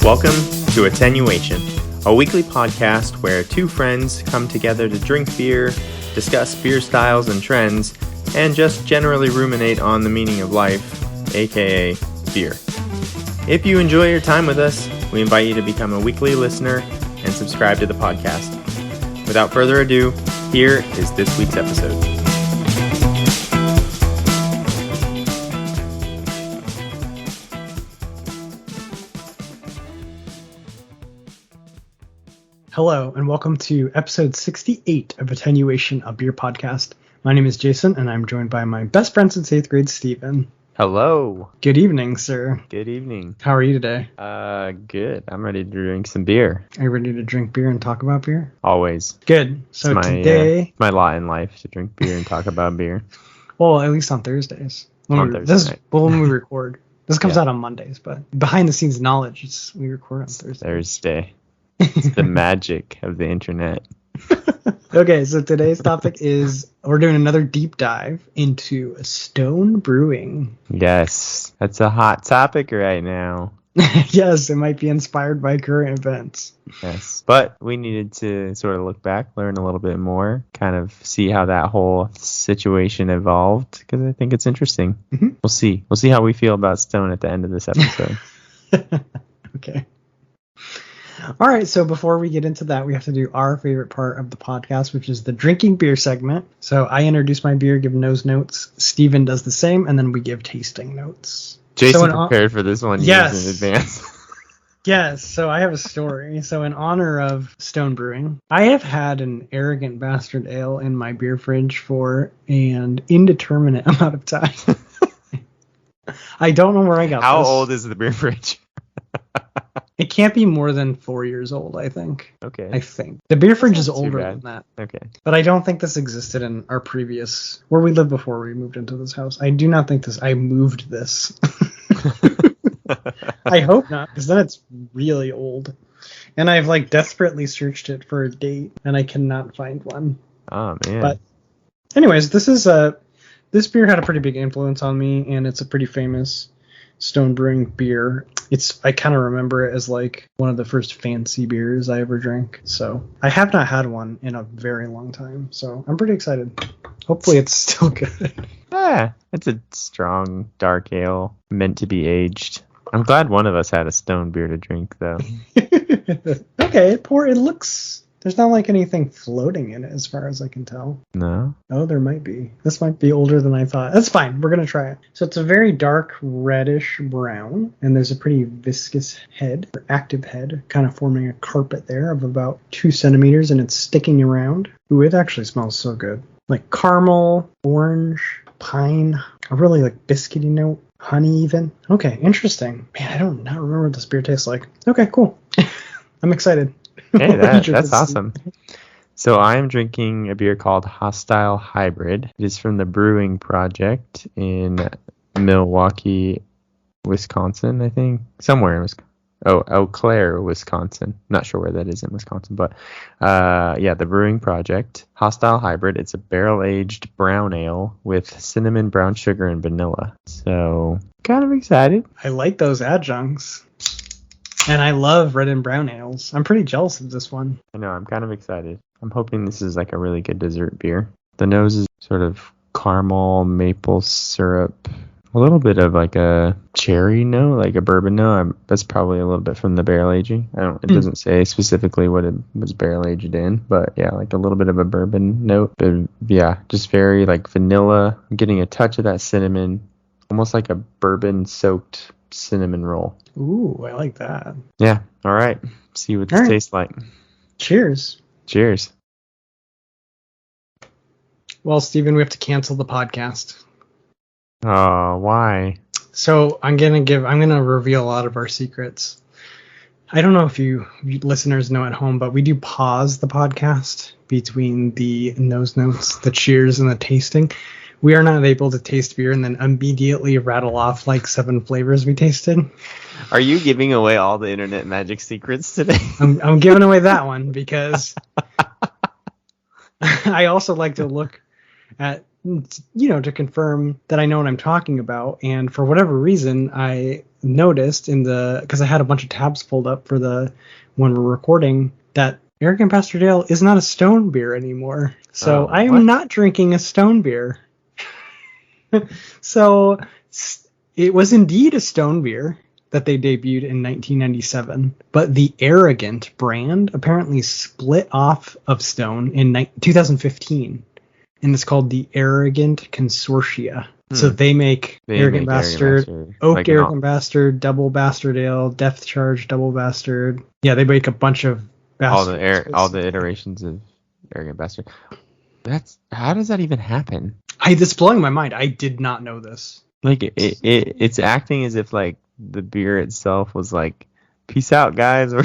Welcome to Attenuation, a weekly podcast where two friends come together to drink beer, discuss beer styles and trends, and just generally ruminate on the meaning of life, aka beer. If you enjoy your time with us, we invite you to become a weekly listener and subscribe to the podcast. Without further ado, here is this week's episode. Hello, and welcome to episode 68 of Attenuation, a beer podcast. My name is Jason, and I'm joined by my best friend since 8th grade, Steven. Hello. Good evening, sir. Good evening. How are you today? Good. I'm ready to drink some beer. Are you ready to drink beer and talk about beer? Always. Good. So today... my lot in life to drink beer and talk about beer. Well, at least on Thursdays. When we record. This comes out on Mondays, but behind the scenes knowledge, we record on Thursdays. Thursday. It's the magic of the internet. Okay, so today's topic is we're doing another deep dive into stone brewing. Yes, that's a hot topic right now. Yes, it might be inspired by current events. Yes, but we needed to sort of look back, learn a little bit more, kind of see how that whole situation evolved, because I think it's interesting. Mm-hmm. We'll see how we feel about stone at the end of this episode. Okay. All right, so before we get into that, we have to do our favorite part of the podcast, which is the drinking beer segment. So I introduce my beer, give nose notes. Steven does the same, and then we give tasting notes. Jason prepared for this one years in advance. Yes, so I have a story. So in honor of stone brewing, I have had an Arrogant Bastard Ale in my beer fridge for an indeterminate amount of time. I don't know where I got this. How old is the beer fridge? It can't be more than 4 years old, I think. Okay. I think. The beer fridge is older than that. Okay. But I don't think this existed in our previous... where we lived before we moved into this house. I do not think I moved this. I hope not, because then it's really old. And I've desperately searched it for a date, and I cannot find one. Oh, man. But anyways, this beer had a pretty big influence on me, and it's a pretty famous stone brewing beer. I kind of remember it as one of the first fancy beers I ever drank. So I have not had one in a very long time. So I'm pretty excited. Hopefully it's still good. Yeah, it's a strong dark ale meant to be aged. I'm glad one of us had a stone beer to drink, though. Okay, it looks... There's not anything floating in it as far as I can tell. No? Oh, there might be. This might be older than I thought. That's fine. We're going to try it. So it's a very dark reddish brown, and there's a pretty viscous head, or active head, kind of forming a carpet there of about 2 centimeters, and it's sticking around. Ooh, it actually smells so good. Like caramel, orange, pine, a really biscuity note, honey even. Okay, interesting. Man, I don't not remember what this beer tastes like. Okay, cool. I'm excited. Hey, that's awesome. So I'm drinking a beer called Hostile Hybrid. It is from the Brewing Projekt in Milwaukee, Wisconsin, I think. Somewhere in Wisconsin. Oh, Eau Claire, Wisconsin. Not sure where that is in Wisconsin, but the Brewing Projekt. Hostile Hybrid. It's a barrel-aged brown ale with cinnamon, brown sugar, and vanilla. So, kind of excited. I like those adjuncts. And I love red and brown ales. I'm pretty jealous of this one. I know, I'm kind of excited. I'm hoping this is a really good dessert beer. The nose is sort of caramel, maple syrup, a little bit of a cherry note, a bourbon note. That's probably a little bit from the barrel aging. It doesn't say specifically what it was barrel aged in, but yeah, a little bit of a bourbon note. But yeah, just very vanilla. I'm getting a touch of that cinnamon, almost like a bourbon soaked cinnamon roll. Ooh, I like that. Yeah. All right. See what this tastes like. Cheers. Cheers. Well, Steven, we have to cancel the podcast. Oh, why? So I'm gonna reveal a lot of our secrets. I don't know if you listeners know at home, but we do pause the podcast between the nose notes, the cheers, and the tasting. We are not able to taste beer and then immediately rattle off 7 flavors we tasted. Are you giving away all the internet magic secrets today? I'm giving away that one because I also like to look at to confirm that I know what I'm talking about. And for whatever reason, I noticed because I had a bunch of tabs pulled up for when we're recording, that Arrogant Bastard Ale is not a stone beer anymore. So I am not drinking a stone beer. So it was indeed a stone beer that they debuted in 1997, but the Arrogant brand apparently split off of Stone in 2015, and it's called the Arrogant Consortia. So they make Arrogant Bastard, Oak like Arrogant Bastard, Double Bastard Ale, Depth Charge, Double Bastard. Yeah, they make a bunch of bastards. All the iterations of Arrogant Bastard. How does that even happen? It's blowing my mind. I did not know this. Like it's acting as if like the beer itself was like, peace out, guys. Or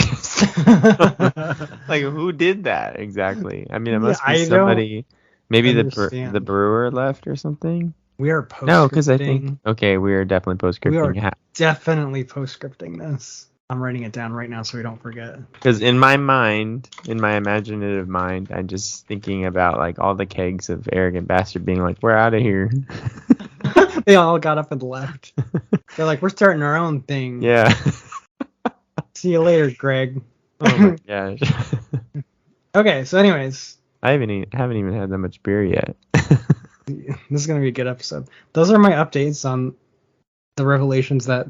like, who did that exactly? I mean, it must be somebody. Maybe the brewer left or something. We are post-scripting. No, because I think we are definitely post-scripting. We are definitely post-scripting this. I'm writing it down right now so we don't forget. Because in my imaginative mind, I'm just thinking about like all the kegs of Arrogant Bastard being like, we're out of here. They all got up and left. They're like, we're starting our own thing. Yeah. See you later, Greg. Oh my gosh. Okay, so anyways. I haven't even had that much beer yet. This is going to be a good episode. Those are my updates on the revelations that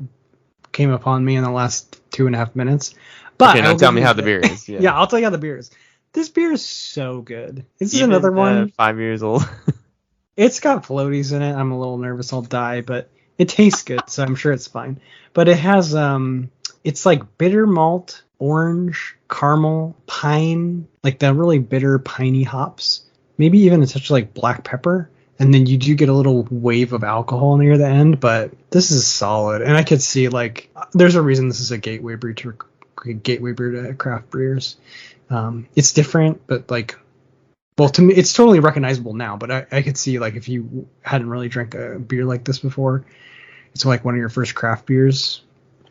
came upon me in the last 2.5 minutes. But okay, now tell me how the beer is. Yeah, I'll tell you how the beer is. This beer is so good. This is another one. 5 years old. It's got floaties in it. I'm a little nervous I'll die, but it tastes good, so I'm sure it's fine. But it has it's like bitter malt, orange, caramel, pine, like the really bitter piney hops. Maybe even a touch of like black pepper. And then you do get a little wave of alcohol near the end, but this is solid. And I could see like there's a reason this is a gateway beer to craft beers. It's different, but like, well, to me, it's totally recognizable now. But I could see like if you hadn't really drank a beer like this before, it's like one of your first craft beers.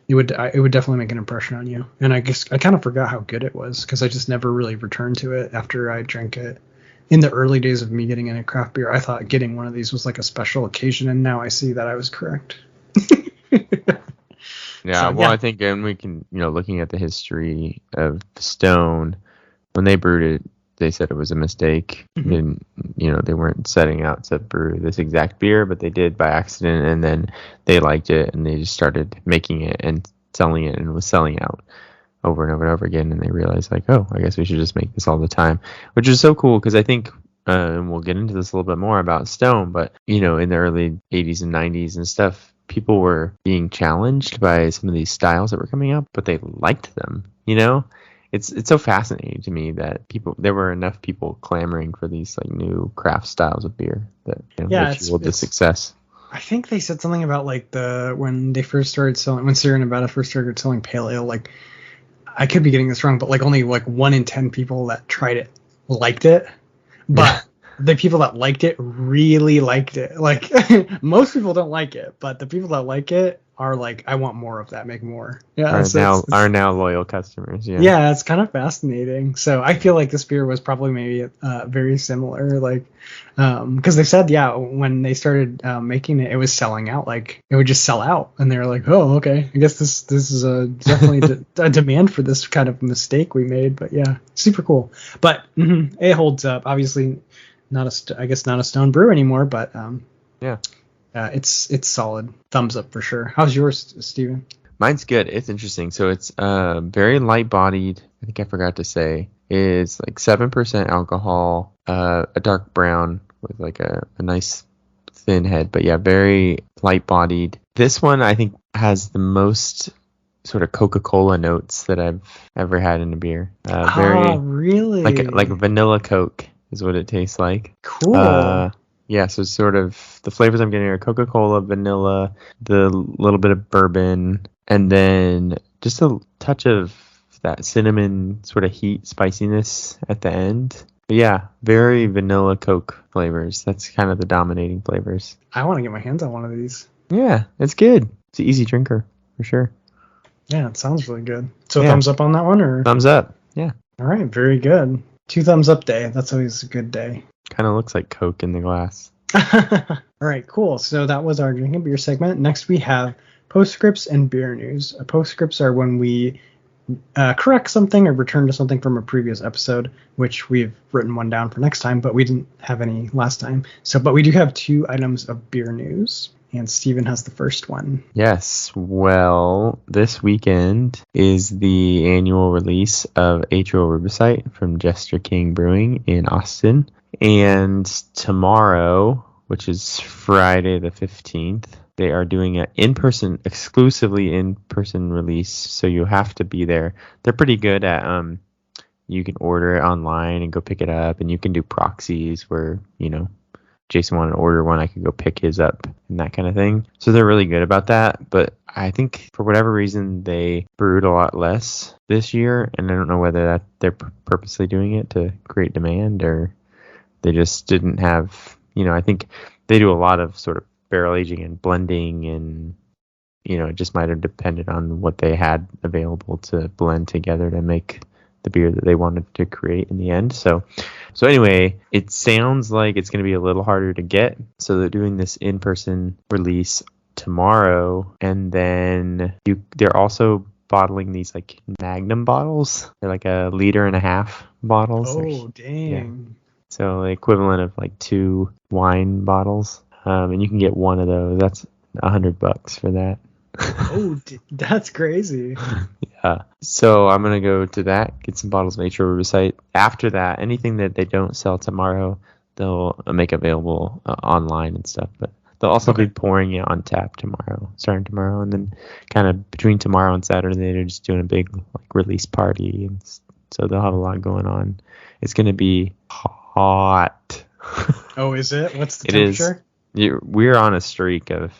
It would definitely make an impression on you. And I guess I kind of forgot how good it was because I just never really returned to it after I drank it. In the early days of me getting into craft beer, I thought getting one of these was like a special occasion, and now I see that I was correct. I think, and we can, looking at the history of Stone, when they brewed it, they said it was a mistake. Mm-hmm. They weren't setting out to brew this exact beer, but they did by accident, and then they liked it, and they just started making it and selling it, and it was selling out over and over and over again, and they realized like, oh, I guess we should just make this all the time, which is so cool because I think, and we'll get into this a little bit more about Stone, but in the early 80s and 90s and stuff, people were being challenged by some of these styles that were coming up, but they liked them. It's so fascinating to me that there were enough people clamoring for these like new craft styles of beer that fueled the success. I think they said something about like when Sierra Nevada first started selling pale ale, like, I could be getting this wrong, but like only like 1 in 10 people that tried it liked it. But the people that liked it really liked it. Like most people don't like it, but the people that like it are like, I want more of that, make more. Yeah, are now loyal customers. Yeah. Yeah, it's kind of fascinating. So I feel like this beer was probably maybe very similar, like because they said when they started making it, it was selling out. Like it would just sell out, and they were like, oh, okay, I guess this is definitely a demand for this kind of mistake we made. But yeah, super cool. But it holds up. Obviously, not a Stone brew anymore, but yeah. It's solid. Thumbs up for sure. How's yours, Steven? Mine's good. It's interesting. So it's very light bodied. I think I forgot to say is like 7% alcohol, a dark brown with like a nice thin head. But yeah, very light bodied. This one I think has the most sort of Coca-Cola notes that I've ever had in a beer. Very really? Like vanilla Coke is what it tastes like. Cool. Yeah, so sort of the flavors I'm getting are Coca-Cola, vanilla, the little bit of bourbon, and then just a touch of that cinnamon sort of heat spiciness at the end. But yeah, very vanilla Coke flavors. That's kind of the dominating flavors. I want to get my hands on one of these. Yeah, it's good. It's an easy drinker for sure. Yeah, it sounds really good. So thumbs up on that one, or thumbs up? Yeah. All right, very good. 2 thumbs up day. That's always a good day. Kind of looks like Coke in the glass. All right, cool. So that was our drinking beer segment. Next, we have postscripts and beer news. Postscripts are when we correct something or return to something from a previous episode, which we've written one down for next time, but we didn't have any last time. But we do have 2 items of beer news, and Steven has the first one. Yes, well, this weekend is the annual release of Atrial Ribosite from Jester King Brewing in Austin. And tomorrow, which is Friday the 15th, they are doing an exclusively in-person release, so you have to be there. They're pretty good at, you can order it online and go pick it up, and you can do proxies where, Jason wanted to order one, I could go pick his up and that kind of thing. So they're really good about that, but I think for whatever reason, they brewed a lot less this year, and I don't know whether they're purposely doing it to create demand or they just didn't have, I think they do a lot of sort of barrel aging and blending, and it just might have depended on what they had available to blend together to make the beer that they wanted to create in the end. So anyway, it sounds like it's going to be a little harder to get. So they're doing this in-person release tomorrow, and then they're also bottling these like Magnum bottles. They're like 1.5 liter bottles. Oh, dang. Yeah. So the equivalent of like 2 wine bottles. And you can get one of those. That's $100 for that. Oh, that's crazy. Yeah. So I'm going to go to that, get some bottles of Atrial Ribosite. After that, anything that they don't sell tomorrow, they'll make available online and stuff. But they'll also be pouring it on tap starting tomorrow. And then kind of between tomorrow and Saturday, they're just doing a big like release party. And so they'll have a lot going on. It's going to be hot. Oh, is it? What's the temperature? We're on a streak of,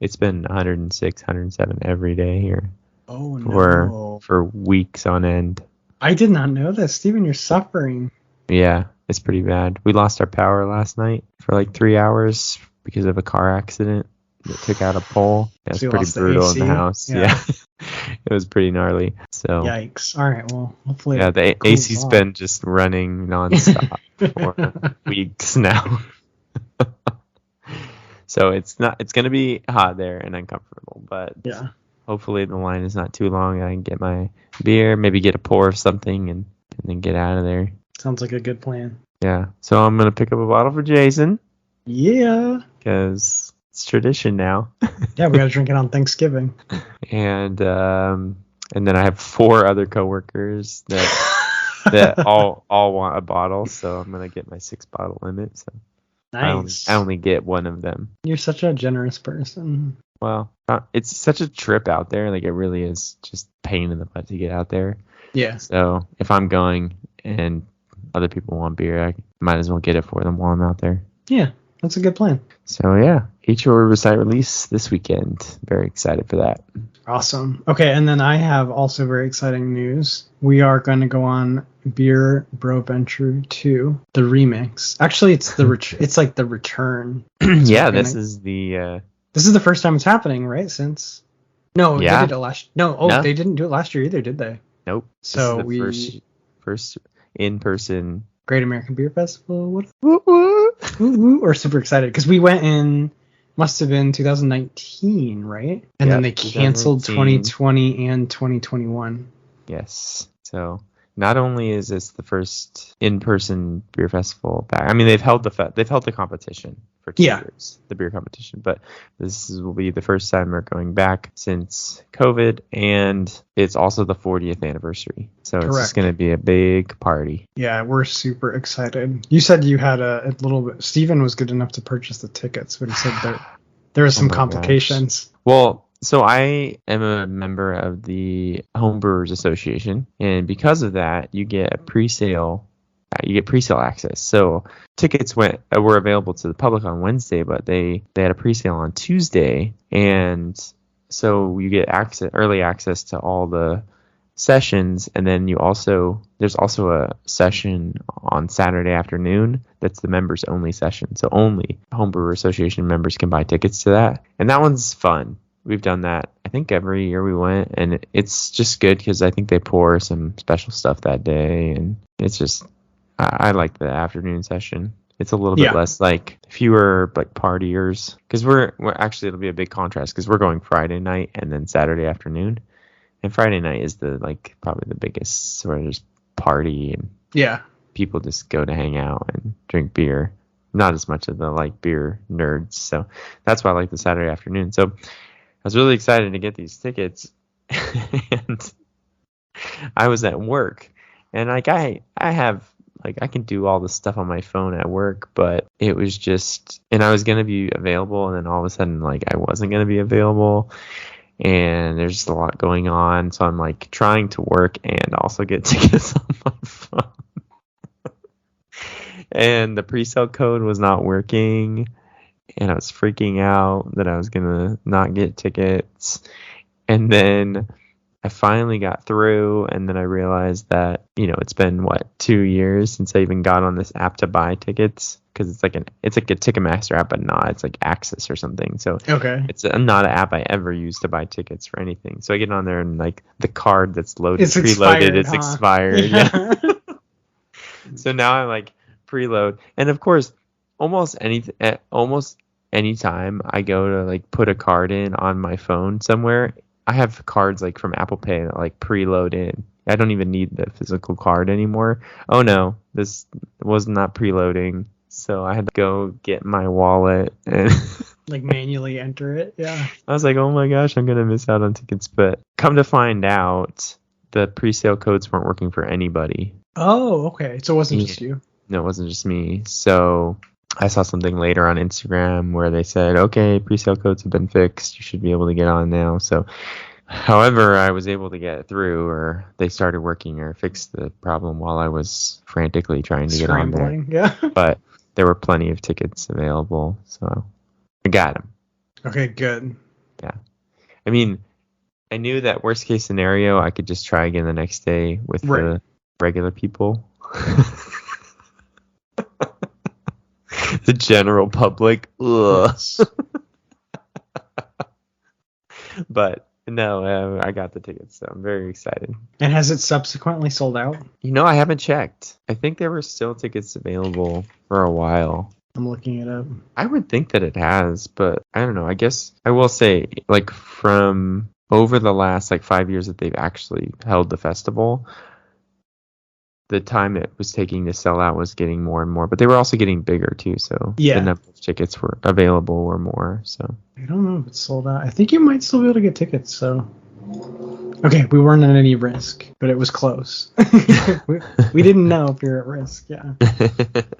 it's been 106, 107 every day here. Oh, no. For weeks on end. I did not know this. Steven, you're suffering. Yeah, it's pretty bad. We lost our power last night for like 3 hours because of a car accident that took out a pole. It was pretty brutal in the house. Yeah. It was pretty gnarly. So yikes. All right, well, hopefully. Yeah, the AC's been just running nonstop for weeks now. So it's going to be hot there and uncomfortable, but yeah, hopefully the line is not too long. I can get my beer, maybe get a pour of something, and then get out of there. Sounds like a good plan. Yeah. So I'm going to pick up a bottle for Jason. Yeah. Because it's tradition now. Yeah, we got to drink it on Thanksgiving. And then I have 4 other coworkers that all want a bottle, so I'm going to get my 6-bottle limit. So nice. I only get one of them. You're such a generous person. Well, it's such a trip out there. Like, it really is just pain in the butt to get out there. Yeah. So if I'm going and other people want beer, I might as well get it for them while I'm out there. Yeah, that's a good plan. So yeah, Atrial Ribosite release this weekend. Very excited for that. Awesome. Okay, and then I have also very exciting news. We are going to go on Beer Bro Venture 2, the remix. Actually, it's it's like the return. Yeah, this is the first time it's happening, right? Since they did it last. No, they didn't do it last year either, did they? Nope. So this is the first in-person Great American Beer Festival. What? We're super excited because we went in. Must have been 2019, right? And then they canceled 2020 and 2021. Yes. So not only is this the first in-person beer festival back, they've held the competition for 2 years, the beer competition, but this will be the first time we're going back since COVID, and it's also the 40th anniversary. So It's just going to be a big party. Yeah, we're super excited. You said you had a little bit. Steven was good enough to purchase the tickets, but he said there were some complications. Gosh. Well, so I am a member of the Homebrewers Association, and because of that, you get pre-sale access. So tickets were available to the public on Wednesday, but they had a pre-sale on Tuesday, and so you get early access to all the sessions, and then there's also a session on Saturday afternoon that's the members only session. So only Homebrewer Association members can buy tickets to that, and that one's fun. We've done that, I think, every year we went, and it's just good because I think they pour some special stuff that day, and it's just, I like the afternoon session. It's a little bit less like fewer like partiers, because we're actually, it'll be a big contrast because we're going Friday night and then Saturday afternoon, and Friday night is the like probably the biggest sort of just party, and people just go to hang out and drink beer. Not as much of the like beer nerds, so that's why I like the Saturday afternoon. So I was really excited to get these tickets, and I was at work, and like I have like I can do all this stuff on my phone at work, but it was just, and I was gonna be available, and then all of a sudden like I wasn't gonna be available, and there's just a lot going on, so I'm like trying to work and also get tickets on my phone. And the pre-sale code was not working, and I was freaking out that I was gonna not get tickets. And then I finally got through, and then I realized that, it's been 2 years since I even got on this app to buy tickets, because it's like a Ticketmaster app, but not, it's like Access or something. So it's not an app I ever use to buy tickets for anything. So I get on there, and like the card that's loaded, preloaded, it's expired. Yeah. So now I'm like preload, and of course, almost any time I go to like put a card in on my phone somewhere, I have cards like from Apple Pay that like preload in. I don't even need the physical card anymore. Oh no, this was not preloading, so I had to go get my wallet and like manually enter it. Yeah. I was like, oh my gosh, I'm gonna miss out on tickets. But come to find out, the pre-sale codes weren't working for anybody. Oh, okay. So it wasn't just you. No, it wasn't just me. So I saw something later on Instagram where they said, okay, pre-sale codes have been fixed. You should be able to get on now. So, however, I was able to get through, or they started working or fixed the problem while I was frantically trying to get on there. Yeah. But there were plenty of tickets available, so I got them. Okay, good. Yeah. I mean, I knew that worst case scenario, I could just try again the next day with the regular people. The general public. Ugh. But no, I got the tickets, so I'm very excited. And has it subsequently sold out? I haven't checked. I think there were still tickets available for a while. I'm looking it up. I would think that it has, but I don't know. I guess I will say, like, from over the last 5 years that they've actually held the festival, the time it was taking to sell out was getting more and more, but they were also getting bigger too. So the number of tickets were available were more. So I don't know if it's sold out. I think you might still be able to get tickets. So okay, we weren't at any risk, but it was close. we didn't know if you're at risk. Yeah.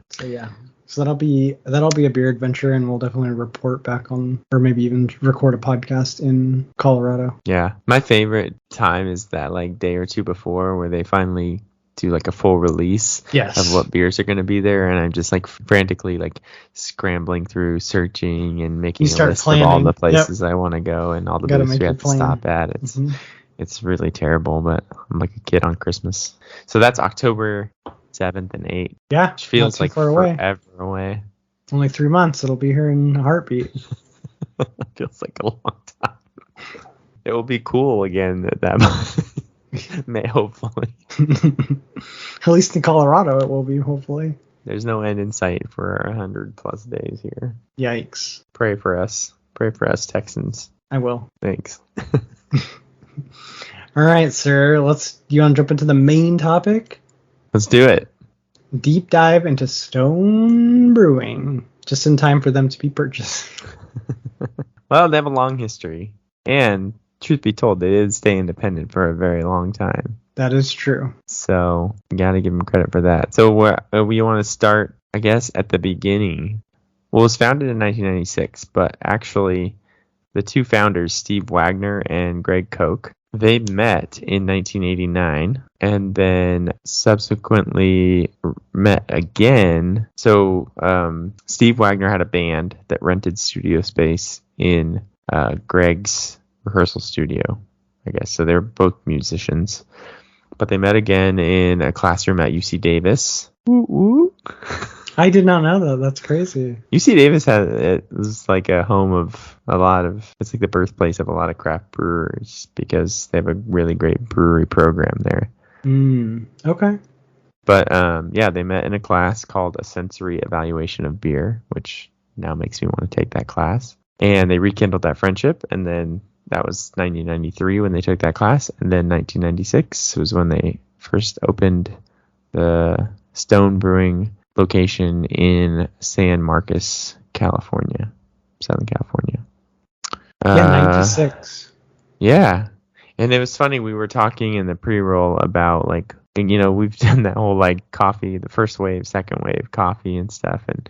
So yeah. So that'll be a beer adventure, and we'll definitely report back on, or maybe even record a podcast in Colorado. Yeah, my favorite time is that day or two before, where they finally do a full release of what beers are going to be there, and I'm just frantically scrambling through, searching and making a list of all the places I want to go and all the booths we have to stop at. It's really terrible, but I'm like a kid on Christmas. So that's October 7th and 8th. Yeah, which feels like forever away. Only 3 months. It'll be here in a heartbeat. Feels like a long time. It will be cool again at that month. May, hopefully. At least in Colorado it will be, hopefully. There's no end in sight for our 100+ days here. Yikes. Pray for us, Texans. I will. Thanks. All right, sir, do you want to jump into the main topic? Let's do it. Deep dive into Stone Brewing, just in time for them to be purchased. Well, they have a long history, and truth be told, they did stay independent for a very long time. That is true. So you got to give them credit for that. So we want to start, I guess, at the beginning. Well, it was founded in 1996, but actually the two founders, Steve Wagner and Greg Koch, they met in 1989 and then subsequently met again. So Steve Wagner had a band that rented studio space in Greg's rehearsal studio, I guess. So they're both musicians. But they met again in a classroom at UC Davis. Woo woo. I did not know that. That's crazy. UC Davis is a home of it's the birthplace of a lot of craft brewers because they have a really great brewery program there. Okay. But yeah, they met in a class called a sensory evaluation of beer, which now makes me want to take that class. And they rekindled that friendship, and then that was 1993 when they took that class, and then 1996 was when they first opened the Stone Brewing location in San Marcos, California, Southern California. Yeah, 96. Yeah. And it was funny, we were talking in the pre-roll about like, we've done that whole like coffee, the first wave, second wave coffee and stuff. And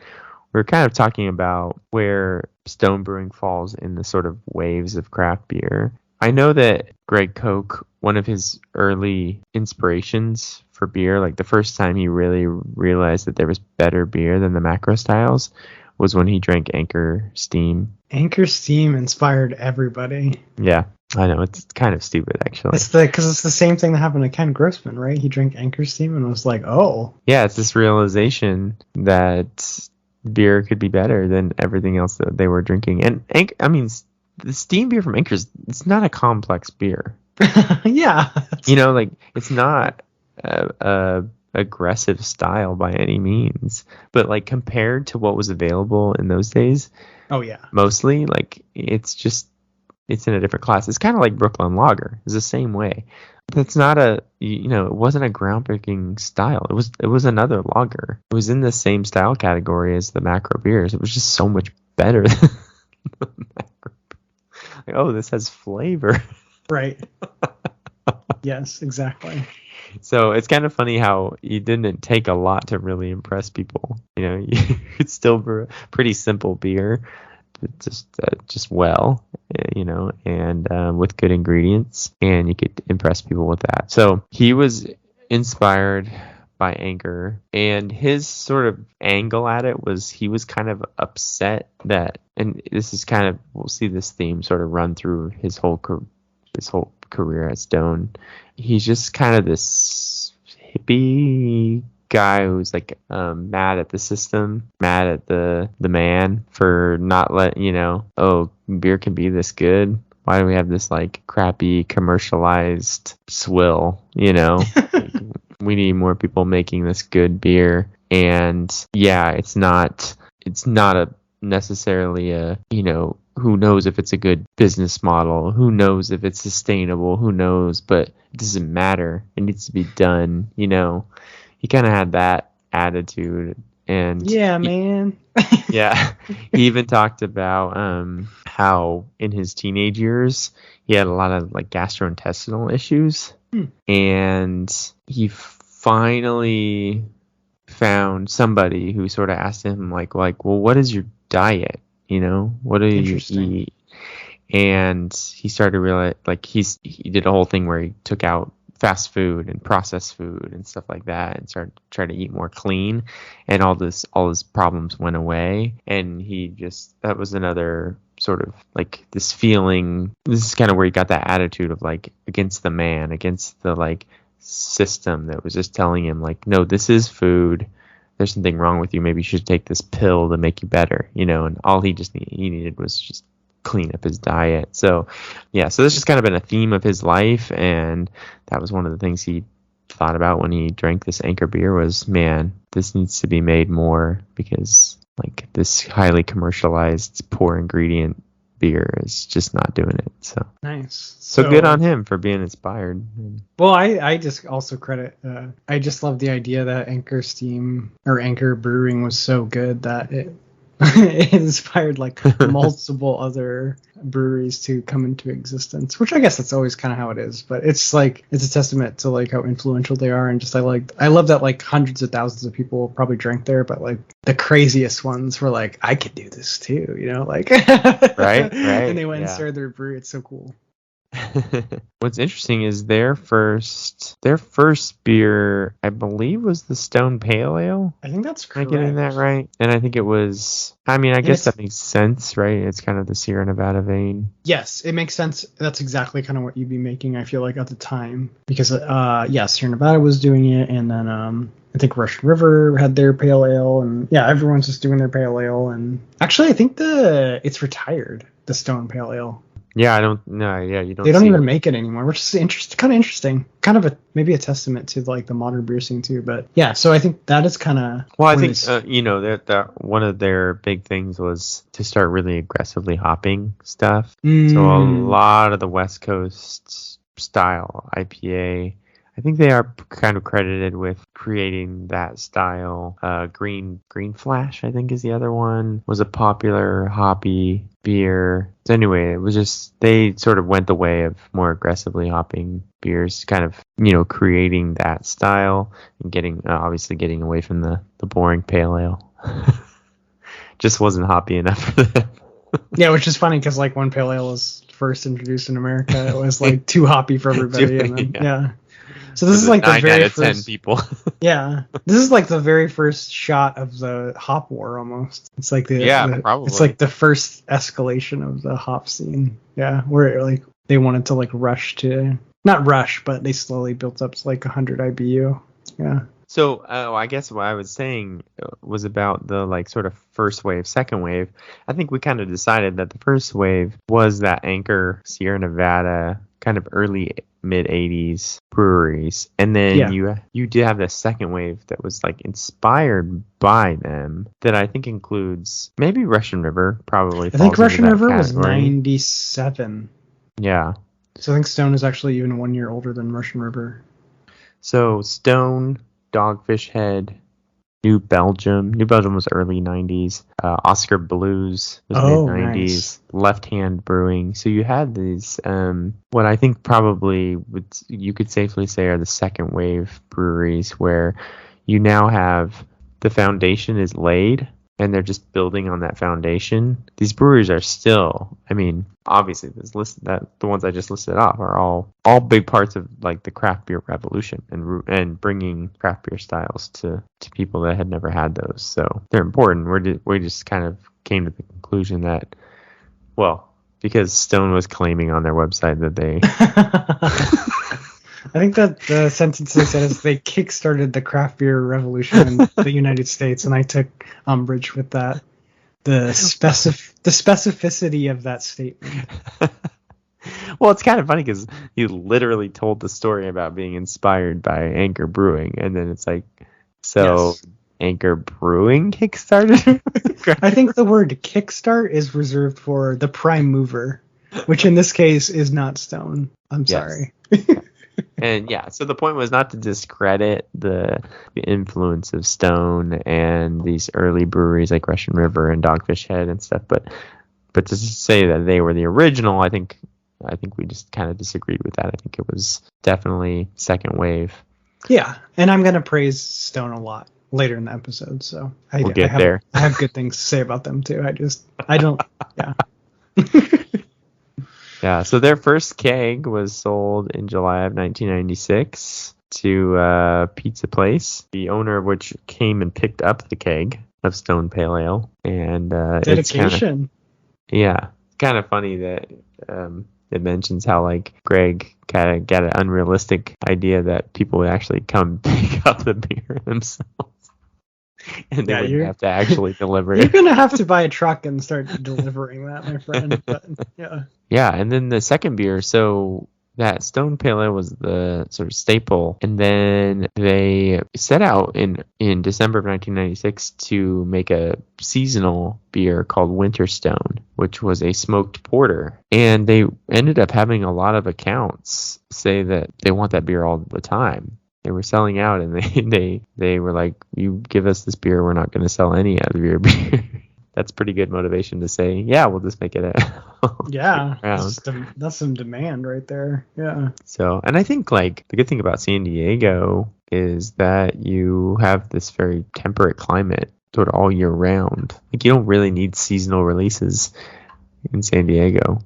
we were kind of talking about where Stone Brewing falls in the sort of waves of craft beer. I know that Greg Koch, one of his early inspirations for beer, like the first time he really realized that there was better beer than the macro styles, was when he drank Anchor Steam. Anchor Steam inspired everybody. Yeah, I know. It's kind of stupid, actually. Because it's the same thing that happened to Ken Grossman, right? He drank Anchor Steam and was like, oh. Yeah, it's this realization that beer could be better than everything else that they were drinking. And the steam beer from Anchor's, it's not a complex beer. Yeah. Like it's not a aggressive style by any means, but like compared to what was available in those days, oh yeah, mostly like it's in a different class. It's kind of like Brooklyn Lager. It's the same way. That's not it wasn't a groundbreaking style. It was another lager. It was in the same style category as the macro beers. It was just so much better than the macro. Like, oh, this has flavor. Right. Yes, exactly. So it's kind of funny how you didn't take a lot to really impress people. You could still brew a pretty simple beer, just well, and with good ingredients, and you could impress people with that. So he was inspired by Anchor, and his sort of angle at it was he was kind of upset that, and this is kind of, we'll see this theme sort of run through his whole career at Stone. He's just kind of this hippie guy who's like mad at the system, mad at the man for not beer can be this good. Why do we have this like crappy commercialized swill? Like, we need more people making this good beer. And yeah, it's not necessarily a who knows if it's a good business model, who knows if it's sustainable, who knows, but it doesn't matter. It needs to be done. He kind of had that attitude. And yeah, man. Yeah, he even talked about how in his teenage years he had a lot of like gastrointestinal issues, and he finally found somebody who sort of asked him like, well, what is your diet? What do you eat? And he started to realize, like, he did a whole thing where he took out fast food and processed food and stuff like that and started trying to eat more clean, and all his problems went away. And that was another sort of like this feeling. This is kind of where he got that attitude of like against the man, against the like system that was just telling him like, no, this is food. There's something wrong with you. Maybe you should take this pill to make you better, and all he needed was just clean up his diet. So this just kind of been a theme of his life, and that was one of the things he thought about when he drank this Anchor beer was, man, this needs to be made more, because like this highly commercialized, poor ingredient beer is just not doing it. So nice. So good on him for being inspired. Well, I just also credit, I just love the idea that Anchor Steam or Anchor Brewing was so good that it it inspired like multiple other breweries to come into existence, which I guess that's always kind of how it is, but it's like, it's a testament to like how influential they are. And just I love that like hundreds of thousands of people probably drank there, but like the craziest ones were like, I could do this too, like right and they went and started their brewery. It's so cool. What's interesting is their first beer, I believe, was the Stone Pale Ale. I think that's correct. Am I getting that right? And I think it was, I guess that makes sense, right? It's kind of the Sierra Nevada vein. Yes, it makes sense. That's exactly kind of what you'd be making, I feel like, at the time. Because, Sierra Nevada was doing it, and then I think Russian River had their pale ale, and everyone's just doing their pale ale. And actually, I think it's retired, the Stone Pale Ale. Yeah, I don't. No, yeah, you They don't don't see. even make it anymore, which is kind of interesting. Kind of maybe a testament to like the modern beer scene too. But yeah, so I think that is kind of Well, I think that one of their big things was to start really aggressively hopping stuff. So a lot of the West Coast style IPA, I think they are kind of credited with creating that style. Green Flash, I think, is the other one. Was a popular hoppy beer. So anyway, it was just they sort of went the way of more aggressively hopping beers, kind of creating that style and obviously getting away from the boring pale ale. Just wasn't hoppy enough for them. Yeah, which is funny because like when pale ale was first introduced in America, it was like too hoppy for everybody, and then yeah. So this is like the 9 very out of 10 first people. Yeah, this is like the very first shot of the hop war almost. It's like Probably. it's like the first escalation of the hop scene. Yeah, where like they wanted to like not rush, but they slowly built up to like 100 IBU. Yeah. So I guess what I was saying was about the like sort of first wave, second wave. I think we kind of decided that the first wave was that Anchor, Sierra Nevada, kind of early mid 80s breweries, and then you did have the second wave that was like inspired by them, that I think includes maybe Russian River. Probably I think falls into Russian that River was category. 97. Yeah. So I think Stone is actually even 1 year older than Russian River. So Stone, Dogfish Head, New Belgium. New Belgium was early 90s. Oscar Blues was mid 90s. Nice. Left Hand Brewing. So you had these, what I think probably you could safely say are the second wave breweries, where you now have the foundation is laid and they're just building on that foundation. These breweries are still, I mean, obviously the ones I just listed off are all big parts of like the craft beer revolution and bringing craft beer styles to people that had never had those. So they're important. We just kind of came to the conclusion that, well, because Stone was claiming on their website that they I think that the sentence they said is they kickstarted the craft beer revolution in the United States, and I took umbrage with that. The specificity of that statement. Well, it's kind of funny because you literally told the story about being inspired by Anchor Brewing, and then it's like, so yes. Anchor Brewing kickstarted? I think the word kickstart is reserved for the prime mover, which in this case is not Stone. I'm sorry. And yeah, so the point was not to discredit the influence of Stone and these early breweries like Russian River and Dogfish Head and stuff, but to say that they were the original, I think we just kind of disagreed with that. I think it was definitely second wave. Yeah, and I'm gonna praise Stone a lot later in the episode, so we'll get there. I have good things to say about them too. Yeah. Yeah, so their first keg was sold in July of 1996 to a pizza place, the owner of which came and picked up the keg of Stone Pale Ale. And dedication. It's kind of funny that it mentions how like Greg kind of got an unrealistic idea that people would actually come pick up the beer themselves. And they wouldn't have to actually deliver it. You're going to have to buy a truck and start delivering that, my friend. But, yeah. Yeah, and then the second beer, so that Stone Pale Ale was the sort of staple. And then they set out in December of 1996 to make a seasonal beer called Winterstone, which was a smoked porter. And they ended up having a lot of accounts say that they want that beer all the time. They were selling out, and they were like, you give us this beer, we're not going to sell any other beer. That's pretty good motivation to say, yeah, we'll just make it that's some demand right there. Yeah. So, and I think like the good thing about San Diego is that you have this very temperate climate sort of all year round. Like you don't really need seasonal releases in San Diego.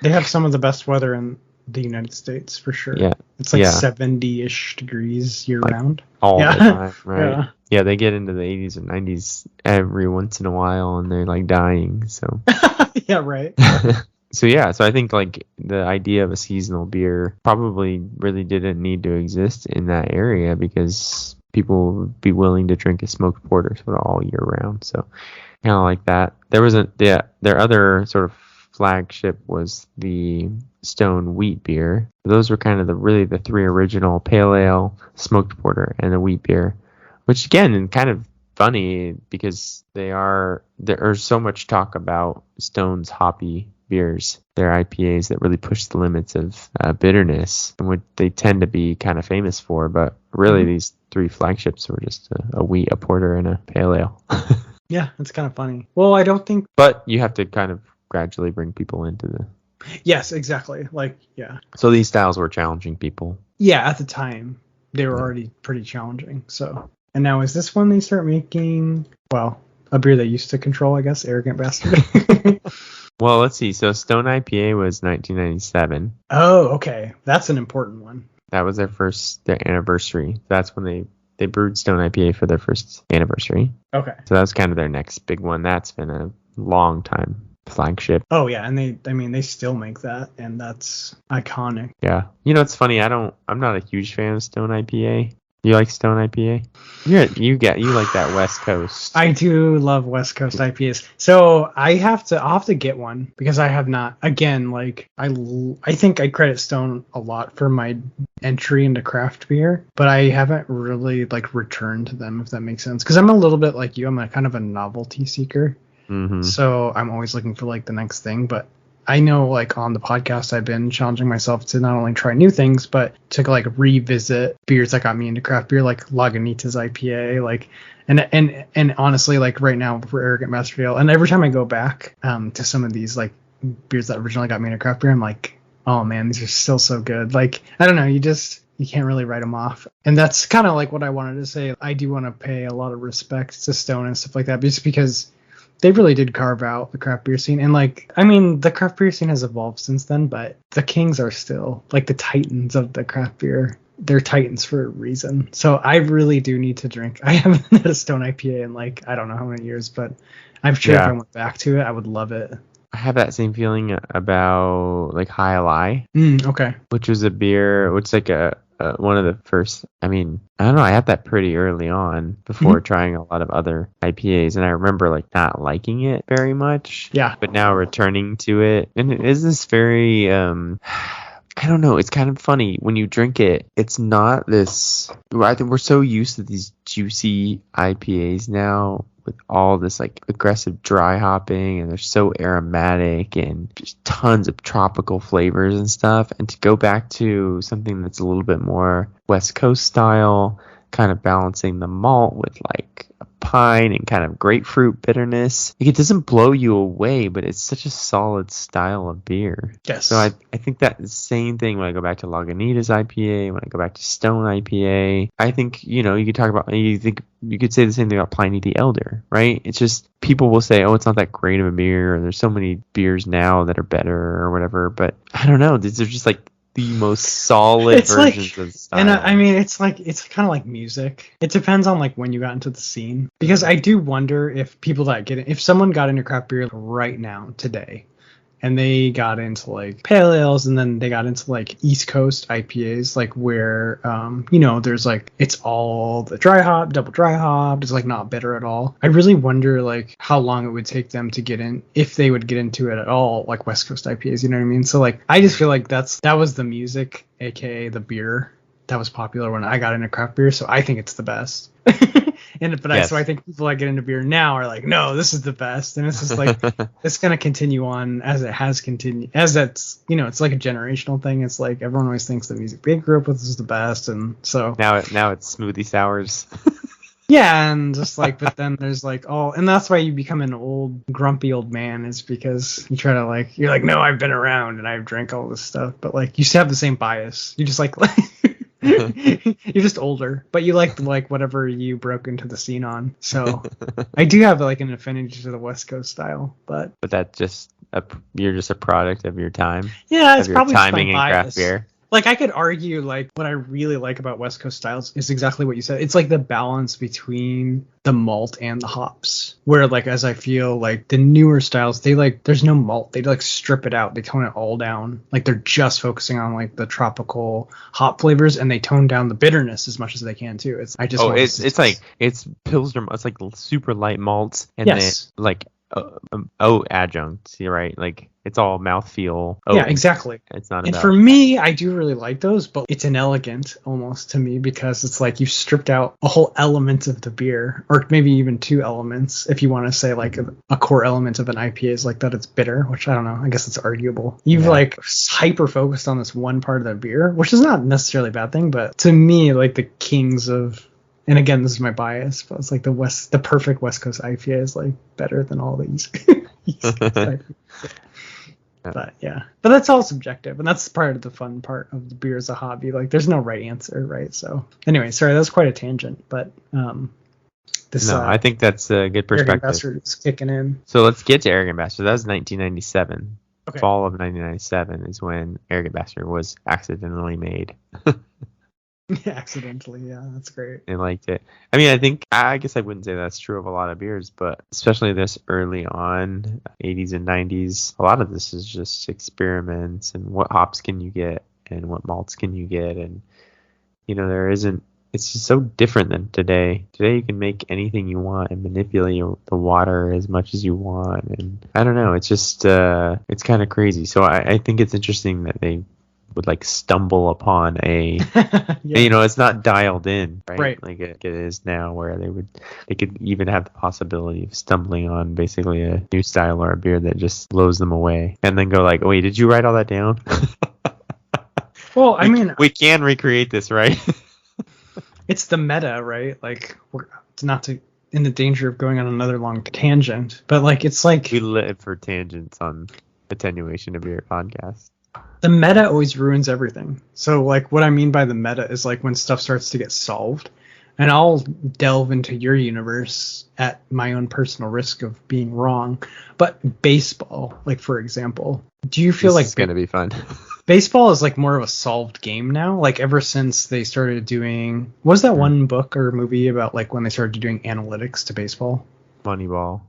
They have some of the best weather in the United States for sure. Yeah. It's like 70-ish degrees year round. All the time, right? Yeah, they get into the 80s or 90s every once in a while and they're like dying. So yeah, right. So I think like the idea of a seasonal beer probably really didn't need to exist in that area because people would be willing to drink a smoked porter sort of all year round. So kind of like that. There was their other sort of flagship was the Stone wheat beer. Those were kind of the three original pale ale, smoked porter, and the wheat beer, which again, kind of funny because there's so much talk about Stone's hoppy beers, their IPAs that really push the limits of bitterness and what they tend to be kind of famous for. But really, these three flagships were just a wheat, a porter, and a pale ale. Yeah, it's kind of funny. Well, I don't think. But you have to kind of gradually bring people into the. Yes, exactly. Like, yeah. So these styles were challenging people. Yeah, at the time they were already pretty challenging. So, and now is this when they start making? Well, a beer they used to control, I guess. Arrogant Bastard. Well, let's see. So Stone IPA was 1997. Oh, okay. That's an important one. That was their anniversary. That's when they brewed Stone IPA for their first anniversary. Okay. So that was kind of their next big one. That's been a long time flagship. Oh yeah, and they still make that, and that's iconic. Yeah. It's funny. I'm not a huge fan of Stone IPA. You like Stone IPA? You like that West Coast. I do love West Coast IPAs. So I'll have to get one because I have not. Again, like I think I credit Stone a lot for my entry into craft beer, but I haven't really like returned to them, if that makes sense. Because I'm a little bit like you. I'm a kind of a novelty seeker. Mm-hmm. So I'm always looking for like the next thing, but I know like on the podcast I've been challenging myself to not only try new things but to like revisit beers that got me into craft beer, like Lagunitas IPA, like and honestly like right now for Arrogant Master Ale, and every time I go back to some of these like beers that originally got me into craft beer, I'm like, oh man, these are still so good. Like I don't know, you can't really write them off. And that's kind of like what I wanted to say. I do want to pay a lot of respect to Stone and stuff like that, just because they really did carve out the craft beer scene. And like, I mean, the craft beer scene has evolved since then, but the kings are still like the titans of the craft beer. They're titans for a reason. So I really do need to drink. I haven't had a Stone IPA in like, I don't know how many years, but I'm sure if I went back to it, I would love it. I have that same feeling about like High Lie. Okay. Which was a beer, which is like one of the first, I mean, I don't know, I had that pretty early on before trying a lot of other IPAs, and I remember like not liking it very much. Yeah. But now returning to it, and it is this very, I don't know, it's kind of funny when you drink it. It's not this, I think we're so used to these juicy IPAs now with all this like aggressive dry hopping, and they're so aromatic and just tons of tropical flavors and stuff. And to go back to something that's a little bit more West Coast style, kind of balancing the malt with like a pine and kind of grapefruit bitterness, like, it doesn't blow you away, but it's such a solid style of beer. Yes. So I think that the same thing when I go back to Lagunitas IPA, when I go back to Stone IPA, I think, you could talk about, you could say the same thing about Pliny the Elder, right? It's just people will say, oh, it's not that great of a beer, or there's so many beers now that are better or whatever. But I don't know. These are just like the most solid versions of style. And I mean, it's kind of like music. It depends on like when you got into the scene, because I do wonder if if someone got into craft beer right now today, and they got into like pale ales, and then they got into like East Coast IPAs, like where there's like it's all the dry hop, double dry hop, it's like not bitter at all. I really wonder like how long it would take them to get in, if they would get into it at all, like West Coast IPAs, you know what I mean? So like I just feel like that was the music, aka the beer, that was popular when I got into craft beer, so I think it's the best. So I think people that get into beer now are like, no, this is the best, and it's just like it's gonna continue on as it has continued, as that's it's like a generational thing. It's like everyone always thinks the music they grew up with is the best, and so now it's smoothie sours. Yeah, and just like, but then there's like and that's why you become an old grumpy old man, is because you try to like, you're like, no, I've been around and I've drank all this stuff, but like you still have the same bias. You just like you're just older, but you like whatever you broke into the scene on. So I do have like an affinity to the West Coast style, but that you're just a product of your time. Yeah, it's probably timing in craft beer. Like I could argue like what I really like about West Coast styles is exactly what you said. It's like the balance between the malt and the hops, where like, as I feel like the newer styles, they like, there's no malt, they like strip it out, they tone it all down, like they're just focusing on like the tropical hop flavors, and they tone down the bitterness as much as they can too. It's pilsner, it's like super light malts, and then like adjuncts, right? Like It's all mouthfeel. Yeah, exactly. It's not And about. for me, I do really like those, but it's inelegant almost to me because it's like you've stripped out a whole element of the beer, or maybe even two elements if you want to say like a core element of an IPA is like that it's bitter, which I don't know. I guess it's arguable. You've like hyper focused on this one part of the beer, which is not necessarily a bad thing, but to me, like the kings of, and again, this is my bias, but it's like the perfect West Coast IPA is like better than all these. But that's all subjective, and that's part of the fun part of the beer as a hobby. Like, there's no right answer, right? So, anyway, sorry, that was quite a tangent, but I think that's a good perspective. Bastard is kicking in. So let's get to Arrogant Bastard. That was 1997. Okay. Fall of 1997 is when Arrogant Bastard was accidentally made. Accidentally, yeah, that's great. They liked it. I mean, I guess I wouldn't say that's true of a lot of beers, but especially this early on, 80s and 90s, a lot of this is just experiments and what hops can you get and what malts can you get, and it's just so different than today. Today you can make anything you want and manipulate the water as much as you want, and I don't know, it's just it's kind of crazy. So I think it's interesting that they would like stumble upon a it's not dialed in, right? Like it is now, where they could even have the possibility of stumbling on basically a new style or a beer that just blows them away, and then go like, wait, did you write all that down? Well, I mean, we can recreate this, right? It's the meta, right? Like, we're not in the danger of going on another long tangent, but like, it's like we live for tangents on Attenuation of Beer podcast. The meta always ruins everything. So like, what I mean by the meta is like when stuff starts to get solved, and I'll delve into your universe at my own personal risk of being wrong. But baseball, like, for example, do you feel like it's going to be fun? Baseball is like more of a solved game now. Like, ever since they started doing, was that one book or movie about like when they started doing analytics to baseball? Moneyball.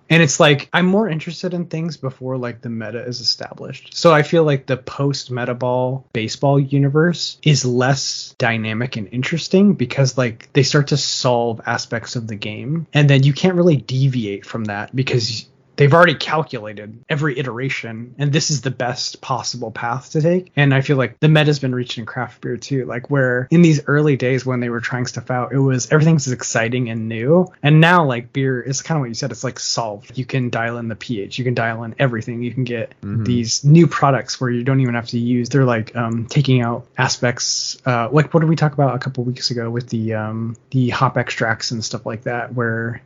And it's like, I'm more interested in things before like the meta is established. So I feel like the post meta ball baseball universe is less dynamic and interesting because like they start to solve aspects of the game, and then you can't really deviate from that because they've already calculated every iteration, and this is the best possible path to take. And I feel like the meta's been reached in craft beer too, like where in these early days when they were trying stuff out, it was everything's exciting and new. And now like beer is kind of what you said, it's like solved. You can dial in the pH, you can dial in everything. You can get these new products where you don't even have to use, they're like taking out aspects, like what did we talk about a couple weeks ago with the hop extracts and stuff like that, where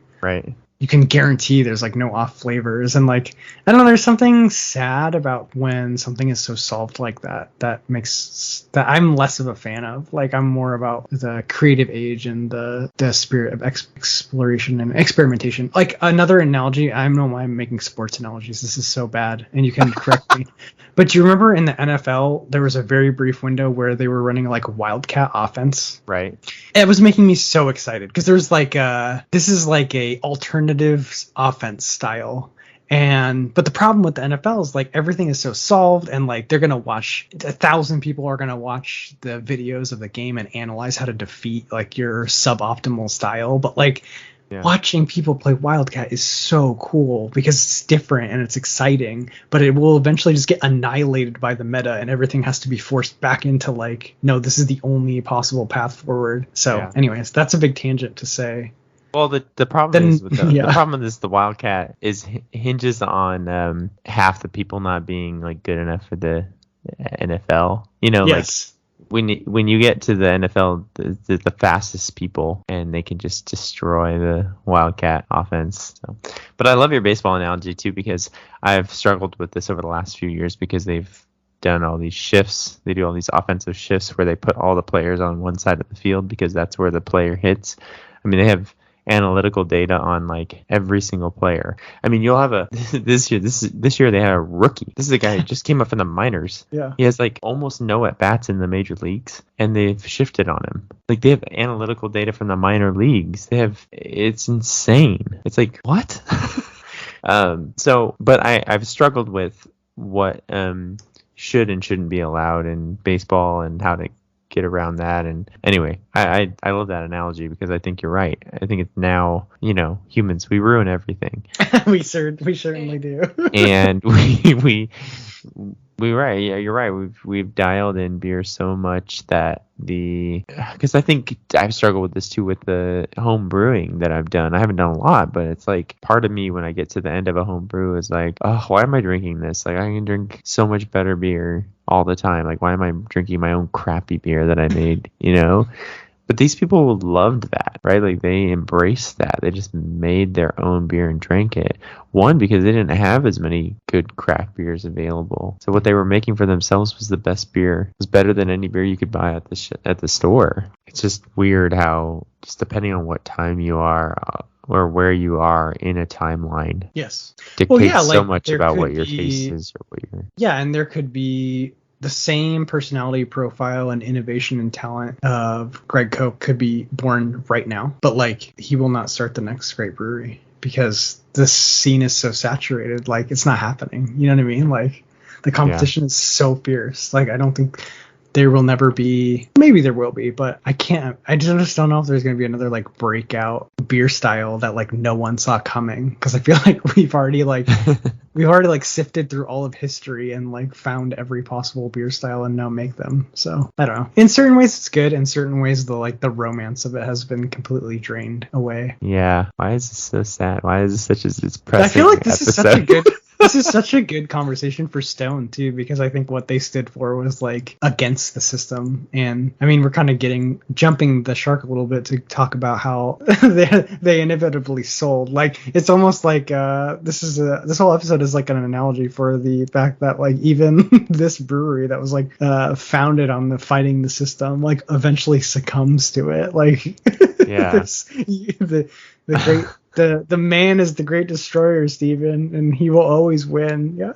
you can guarantee there's like no off flavors. And like, I don't know, there's something sad about when something is so solved like that makes that I'm less of a fan of. Like, I'm more about the creative age and the spirit of exploration and experimentation. Like, another analogy, I don't know why I'm making sports analogies, this is so bad, and you can correct me, but do you remember in the NFL there was a very brief window where they were running like wildcat offense? Right. It was making me so excited because there's like this is like a alternative offense style, but the problem with the NFL is like everything is so solved, and like they're gonna watch 1,000 people are gonna watch the videos of the game and analyze how to defeat like your suboptimal style. But like watching people play wildcat is so cool because it's different and it's exciting, but it will eventually just get annihilated by the meta, and everything has to be forced back into like, no, this is the only possible path forward. So anyways, that's a big tangent to say. Well, the problem is with the problem with the Wildcat is hinges on half the people not being like good enough for the NFL. You know, like when you get to the NFL, the fastest people, and they can just destroy the Wildcat offense. So. But I love your baseball analogy too, because I've struggled with this over the last few years because they've done all these shifts. They do all these offensive shifts where they put all the players on one side of the field because that's where the player hits. I mean, they have analytical data on like every single player. I mean, you'll have this year they had a rookie. This is a guy who just came up from the minors. Yeah. He has like almost no at bats in the major leagues, and they've shifted on him. Like, they have analytical data from the minor leagues. It's insane. It's like, what? But I've struggled with what should and shouldn't be allowed in baseball and how to get around that. And anyway, I love that analogy because I think you're right. I think it's now, humans, we ruin everything. We certainly do. And we right. Yeah, you're right. We've dialed in beer so much that because I think I've struggled with this too with the home brewing that I've done. I haven't done a lot, but it's like part of me when I get to the end of a home brew is like, oh, why am I drinking this? Like I can drink so much better beer all the time. Like why am I drinking my own crappy beer that I made? But these people loved that, right? Like they embraced that. They just made their own beer and drank it. One, because they didn't have as many good craft beers available. So what they were making for themselves was the best beer. It was better than any beer you could buy at the store. It's just weird how, just depending on what time you are or where you are in a timeline, yes, dictates so much about what your taste is or what your... Yeah, and there could be the same personality profile and innovation and talent of Greg Koch could be born right now, but like he will not start the next great brewery because this scene is so saturated. Like it's not happening. You know what I mean? Like the competition is so fierce. Like I don't think there will never be, maybe there will be, but I just don't know if there's going to be another like breakout beer style that like no one saw coming. Cause I feel like we've already sifted through all of history and like found every possible beer style and now make them. So I don't know. In certain ways it's good. In certain ways the romance of it has been completely drained away. Yeah. Why is this so sad? Why is this such a depressing I feel like this episode? This is such a good conversation for Stone too, because I think what they stood for was like against the system. And I mean, we're kind of jumping the shark a little bit to talk about how they inevitably sold. Like it's almost like this whole episode is like an analogy for the fact that like even this brewery that was like founded on the fighting the system like eventually succumbs to it. Like yeah, the great. The man is the great destroyer, Steven, and he will always win. Yeah.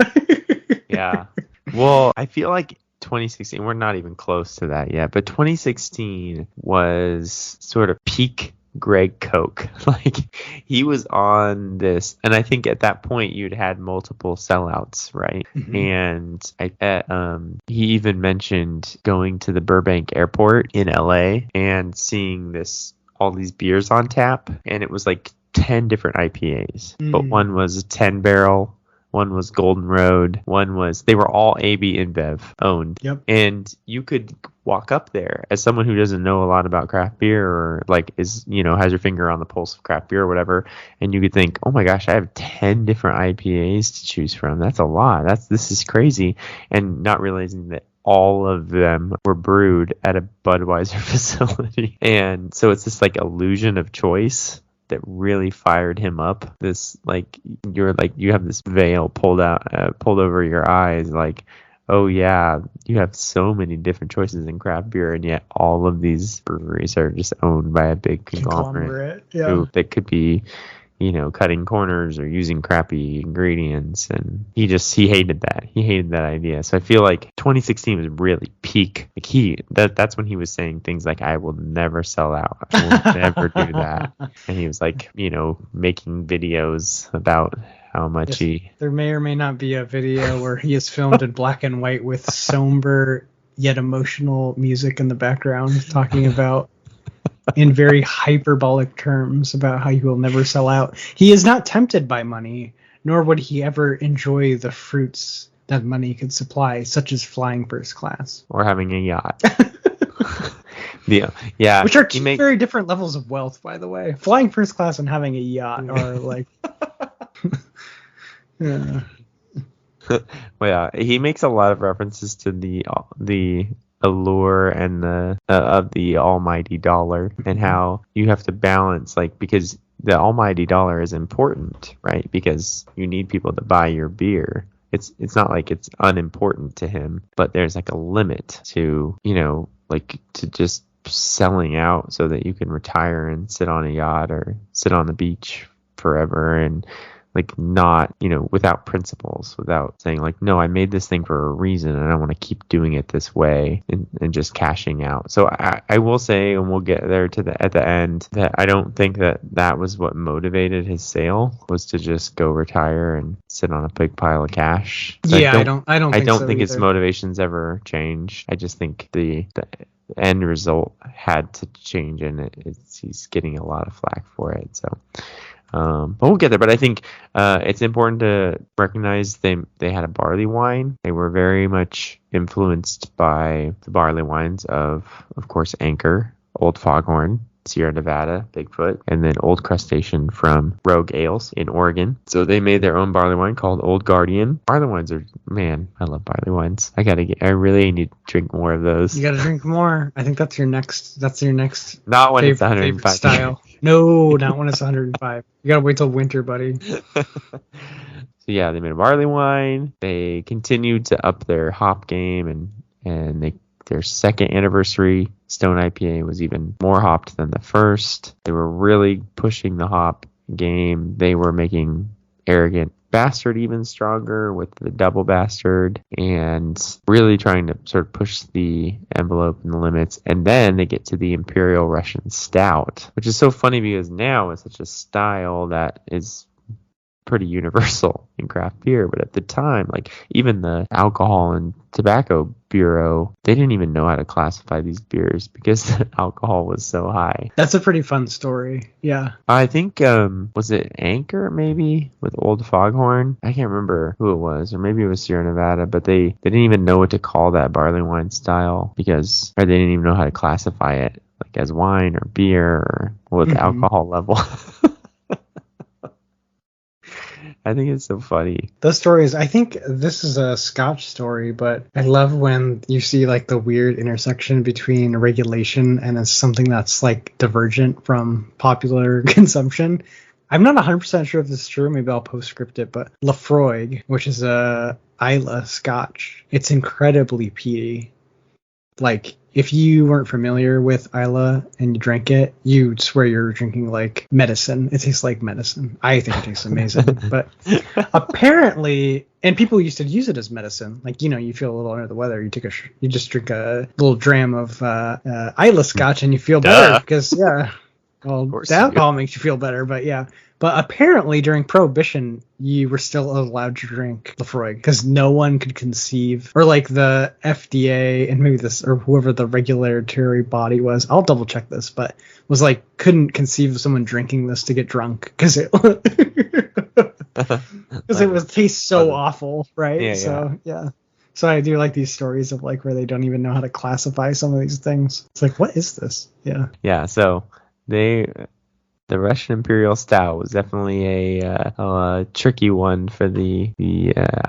Yeah. Well, I feel like 2016, we're not even close to that yet, but 2016 was sort of peak Greg Koch. Like he was on this, and I think at that point you'd had multiple sellouts, right? Mm-hmm. And he even mentioned going to the Burbank airport in LA and seeing all these beers on tap, and it was like 10 different IPAs, but one was a 10 barrel, one was Golden Road, they were all AB InBev owned. Yep. And you could walk up there as someone who doesn't know a lot about craft beer or like has your finger on the pulse of craft beer or whatever, and you could think, oh my gosh, I have 10 different IPAs to choose from. That's a lot. This is crazy. And not realizing that all of them were brewed at a Budweiser facility. And so it's this like illusion of choice that really fired him up. This like you have this veil pulled over your eyes, like, oh yeah, you have so many different choices in craft beer, and yet all of these breweries are just owned by a big conglomerate. Yeah. That could be cutting corners or using crappy ingredients. And he hated that. He hated that idea. So I feel like 2016 was really peak. Like that's when he was saying things like, I will never sell out. I will never do that. And he was like, making videos about how much there may or may not be a video where he is filmed in black and white with somber yet emotional music in the background talking about in very hyperbolic terms about how he will never sell out. He is not tempted by money, nor would he ever enjoy the fruits that money could supply, such as flying first class. Or having a yacht. Yeah. Which are two very different levels of wealth, by the way. Flying first class and having a yacht are like... yeah. Well, yeah, he makes a lot of references to the allure and of the almighty dollar, and how you have to balance, like, because the almighty dollar is important, right? Because you need people to buy your beer. It's not like it's unimportant to him, but there's like a limit to, like to just selling out so that you can retire and sit on a yacht or sit on the beach forever, and like not, without principles, without saying like, no, I made this thing for a reason and I want to keep doing it this way, and just cashing out. So I will say, and we'll get there at the end, that I don't think that was what motivated his sale, was to just go retire and sit on a big pile of cash. So yeah, I don't think think his motivations ever changed. I just think end result had to change, and he's getting a lot of flack for it. So, but we'll get there. But I think it's important to recognize they had a barley wine. They were very much influenced by the barley wines of course, Anchor, Old Foghorn, Sierra Nevada, Bigfoot, and then Old Crustacean from Rogue Ales in Oregon. So they made their own barley wine called Old Guardian. Barley wines are, man, I love barley wines. I really need to drink more of those. You got to drink more. I think that's your next. Not when it's favorite 105 style. No, not when it's 105. You got to wait till winter, buddy. So yeah, they made a barley wine. They continued to up their hop game, and their second anniversary Stone IPA was even more hopped than the first. They were really pushing the hop game. They were making Arrogant Bastard even stronger with the Double Bastard, and really trying to sort of push the envelope and the limits. And then they get to the Imperial Russian Stout, which is so funny because now it's such a style that is pretty universal in craft beer, but at the time, like, even the Alcohol and Tobacco Bureau, they didn't even know how to classify these beers because the alcohol was so high. That's a pretty fun story. Yeah. I think was it Anchor maybe with Old Foghorn? I can't remember who it was, or maybe it was Sierra Nevada, but they didn't even know what to call that barley wine style or they didn't even know how to classify it, like as wine or beer or what the alcohol level. I think it's so funny. Those stories, I think this is a Scotch story, but I love when you see like the weird intersection between regulation and it's something that's like divergent from popular consumption. I'm not 100% sure if this is true. Maybe I'll postscript it, but Lafroig, which is a Islay Scotch, it's incredibly peaty. Like, if you weren't familiar with Islay and you drank it, you'd swear you're drinking like medicine. It tastes like medicine. I think it tastes amazing. But apparently, and people used to use it as medicine. Like, you feel a little under the weather. You just drink a little dram of Islay Scotch and you feel better because, yeah. Well, the alcohol makes you feel better, but yeah. But apparently during Prohibition, you were still allowed to drink Lafroig because no one could conceive, or like the FDA and maybe this, or whoever the regulatory body was, I'll double check this, but was like, couldn't conceive of someone drinking this to get drunk because it tastes so awful, right? Yeah. So I do like these stories of like where they don't even know how to classify some of these things. It's like, what is this? Yeah. Yeah. So the Russian Imperial Stout was definitely a tricky one for the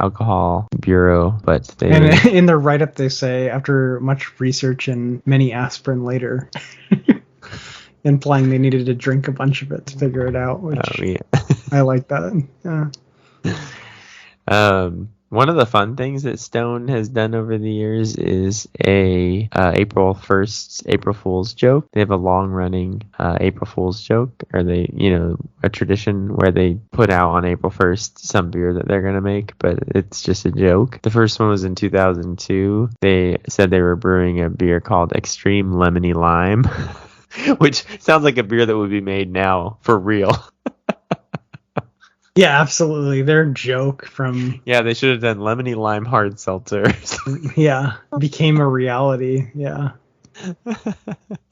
Alcohol Bureau, but and in their write-up they say, after much research and many aspirin later, implying they needed to drink a bunch of it to figure it out, which I like that. Yeah. One of the fun things that Stone has done over the years is a April Fool's joke. They have a long-running April Fool's joke, or a tradition where they put out on April 1st some beer that they're going to make, but it's just a joke. The first one was in 2002. They said they were brewing a beer called Extreme Lemony Lime, which sounds like a beer that would be made now for real. Yeah, absolutely. Their joke from... Yeah, they should have done Lemony Lime Hard Seltzer. Yeah, became a reality. Yeah.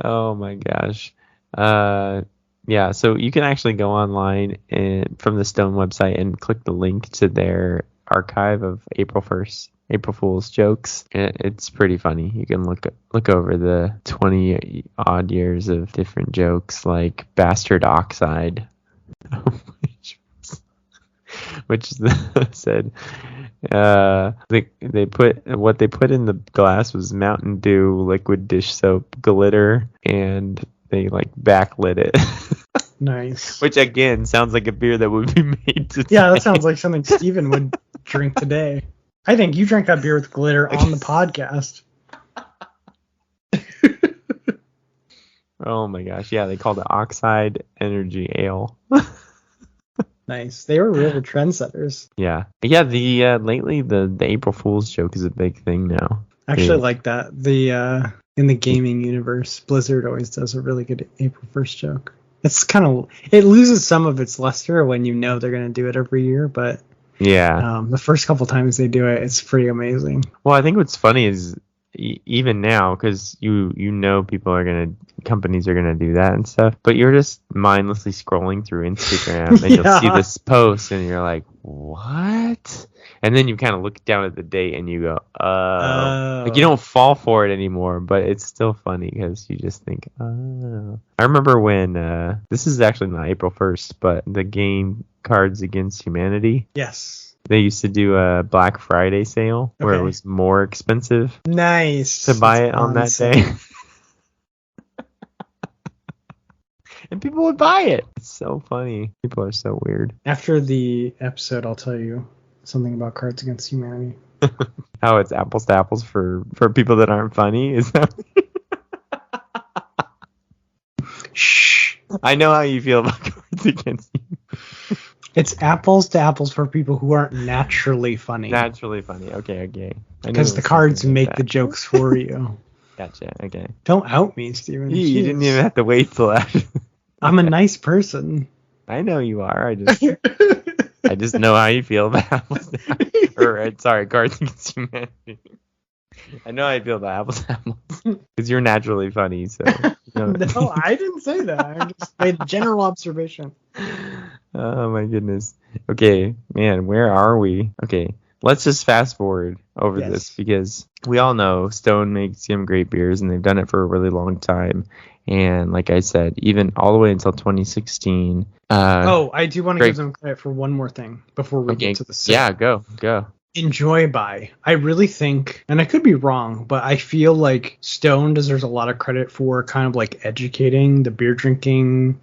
Oh my gosh. Yeah, so you can actually go online and from the Stone website and click the link to their archive of April Fool's jokes. It's pretty funny. You can look over the 20 odd years of different jokes, like Bastard Oxide, which said they put in the glass was Mountain Dew liquid dish soap glitter, and they like backlit it. Nice. Which again sounds like a beer that would be made today. Yeah, that sounds like something Steven would drink today. I think you drank that beer with glitter on the podcast. Oh my gosh, yeah, they called it Oxide Energy Ale. Nice. They were real trendsetters. Yeah. The lately the April Fool's joke is a big thing now. I actually like that. In the gaming universe, Blizzard always does a really good April 1st joke. It loses some of its luster when you know they're going to do it every year, but yeah. The first couple times they do it, it's pretty amazing. Well, I think what's funny is even now, because companies are gonna do that and stuff. But you're just mindlessly scrolling through Instagram, and you'll see this post, and you're like, what? And then you kind of look down at the date, and you go, oh. Like, you don't fall for it anymore, but it's still funny because you just think, oh. I remember when this is actually not April 1st, but the game Cards Against Humanity. Yes. They used to do a Black Friday sale where it was more expensive. Nice. To buy it on that day. And people would buy it. It's so funny. People are so weird. After the episode, I'll tell you something about Cards Against Humanity. How it's apples to apples for people that aren't funny. Is that? Shh. I know how you feel about Cards Against Humanity. It's apples to apples for people who aren't naturally funny. Naturally funny. Okay. Because the cards make the jokes for you. Gotcha. Okay. Don't out me, Steven. You didn't even have to wait till after. I'm a nice person. I know you are. I just know how you feel about apples to apples. Cards Against Humanity. I know how you feel about apples to apples. Because you're naturally funny, so. No, I didn't say that. I just made a general observation. Oh my goodness. Okay, man, where are we? Okay, let's just fast forward over this because we all know Stone makes some great beers and they've done it for a really long time. And like I said, even all the way until 2016. I do want to give them credit for one more thing before we get to the sale. Yeah, go. Enjoy by. I really think, and I could be wrong, but I feel like Stone deserves a lot of credit for kind of like educating the beer drinking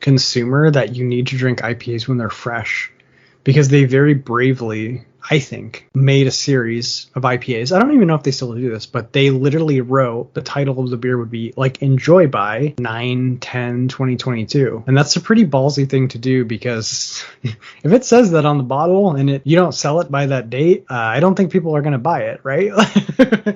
consumer that you need to drink IPAs when they're fresh, because they very bravely, I think, made a series of IPAs. I don't even know if they still do this, but they literally wrote the title of the beer would be like Enjoy by 9/10/2022. And that's a pretty ballsy thing to do, because if it says that on the bottle and you don't sell it by that date, I don't think people are going to buy it, right?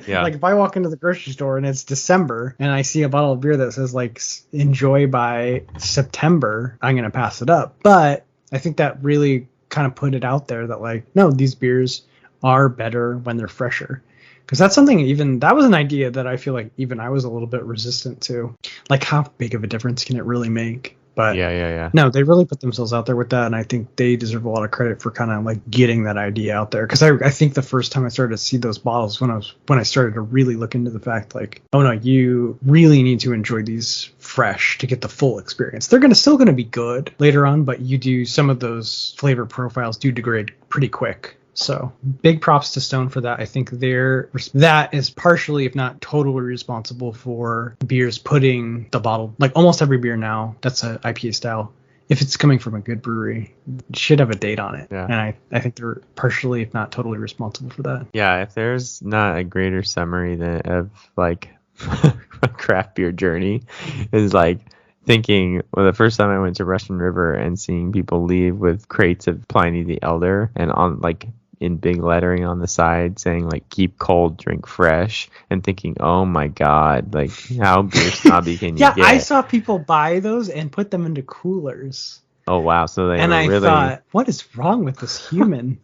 Yeah. Like if I walk into the grocery store and it's December and I see a bottle of beer that says like Enjoy by September, I'm going to pass it up. But I think that really kind of put it out there that like, no, these beers are better when they're fresher. Because that's something that was an idea that I feel like even I was a little bit resistant to. Like, how big of a difference can it really make? But yeah. No, they really put themselves out there with that, and I think they deserve a lot of credit for kind of like getting that idea out there. Because I think the first time I started to see those bottles when I started to really look into the fact like, oh no, you really need to enjoy these fresh to get the full experience. They're still gonna be good later on, but some of those flavor profiles do degrade pretty quick. So big props to Stone for that. I think that is partially, if not totally, responsible for beers putting the bottle, like almost every beer now that's an IPA style, if it's coming from a good brewery, should have a date on it. Yeah. And I think they're partially, if not totally, responsible for that. Yeah, if there's not a greater summary of like a craft beer journey, is like thinking, well, the first time I went to Russian River and seeing people leave with crates of Pliny the Elder and on like in big lettering on the side saying like keep cold, drink fresh, and thinking, oh my god, like how beer snobby can you get? Yeah, I saw people buy those and put them into coolers. Oh wow, so they and I really... thought, what is wrong with this human?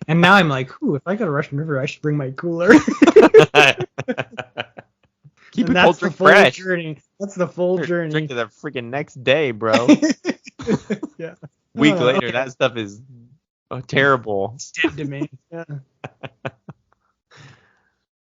And now I'm like, if I go to Russian River, I should bring my cooler. Keep it cold, drink fresh. Journey. That's the full journey. Drink to the freaking next day, bro. Yeah. Week later, that stuff is terrible. It's dead to me. Yeah.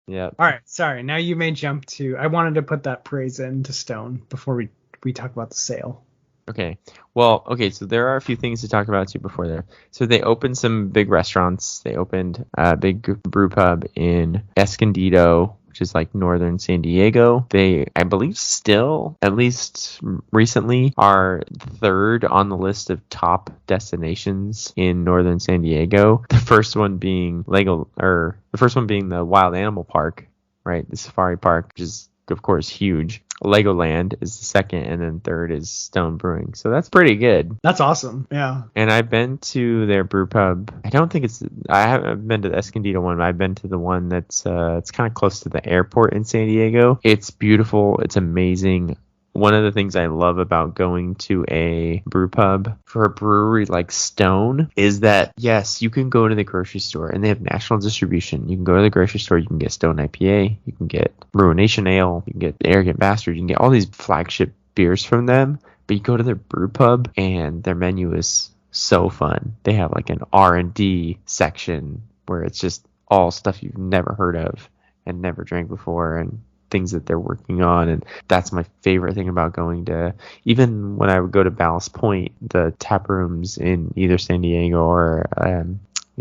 Yeah. All right. Sorry. Now you may jump to. I wanted to put that praise into Stone before we talk about the sale. Okay. Well, so there are a few things to talk about too before there. So they opened some big restaurants. They opened a big brew pub in Escondido, which is like northern San Diego. They, I believe, still, at least recently, are third on the list of top destinations in northern San Diego. The first one being the Wild Animal Park, right? The Safari Park, which is of course huge. Legoland is the second, and then third is Stone Brewing. So that's pretty good. That's awesome. Yeah. And I've been to their brew pub. I haven't been to the Escondido one, but I've been to the one that's it's kind of close to the airport in San Diego. It's beautiful. It's amazing. one of the things I love about going to a brew pub for a brewery like Stone is that, yes, you can go to the grocery store and they have national distribution. You can go to the grocery store, you can get Stone IPA, you can get Ruination Ale, you can get Arrogant Bastard, you can get all these flagship beers from them. But you go to their brew pub and their menu is so fun. They have like an R&D section where it's just all stuff you've never heard of and never drank before, and things that they're working on. And that's my favorite thing about going to, even when I would go to Ballast Point, the tap rooms in either San Diego or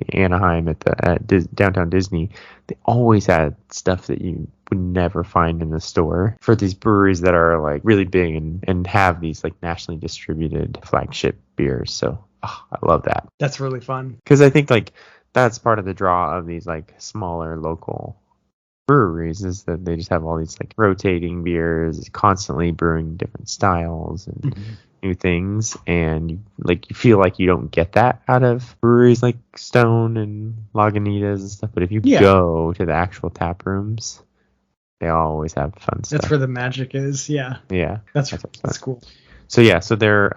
Anaheim at downtown Disney, they always had stuff that you would never find in the store for these breweries that are like really big and have these like nationally distributed flagship beers. So I love that. That's really fun. Because I think like that's part of the draw of these like smaller local breweries, is that they just have all these like rotating beers, constantly brewing different styles and new things, and you feel like you don't get that out of breweries like Stone and Lagunitas and stuff. But if you go to the actual tap rooms, they always have fun stuff. That's where the magic is. Yeah. That's cool. So they're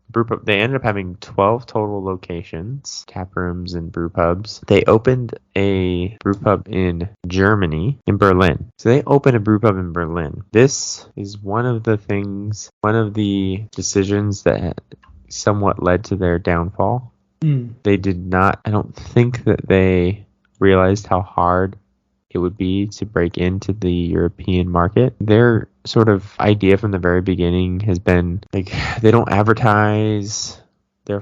brew pub. They ended up having 12 total locations, tap rooms and brew pubs. They opened a brew pub in Germany, in Berlin. So they opened a brew pub in Berlin. This is one of the decisions that somewhat led to their downfall. They did not, I don't think that they realized how hard it would be to break into the European market. Their sort of idea from the very beginning has been like, they don't advertise. Their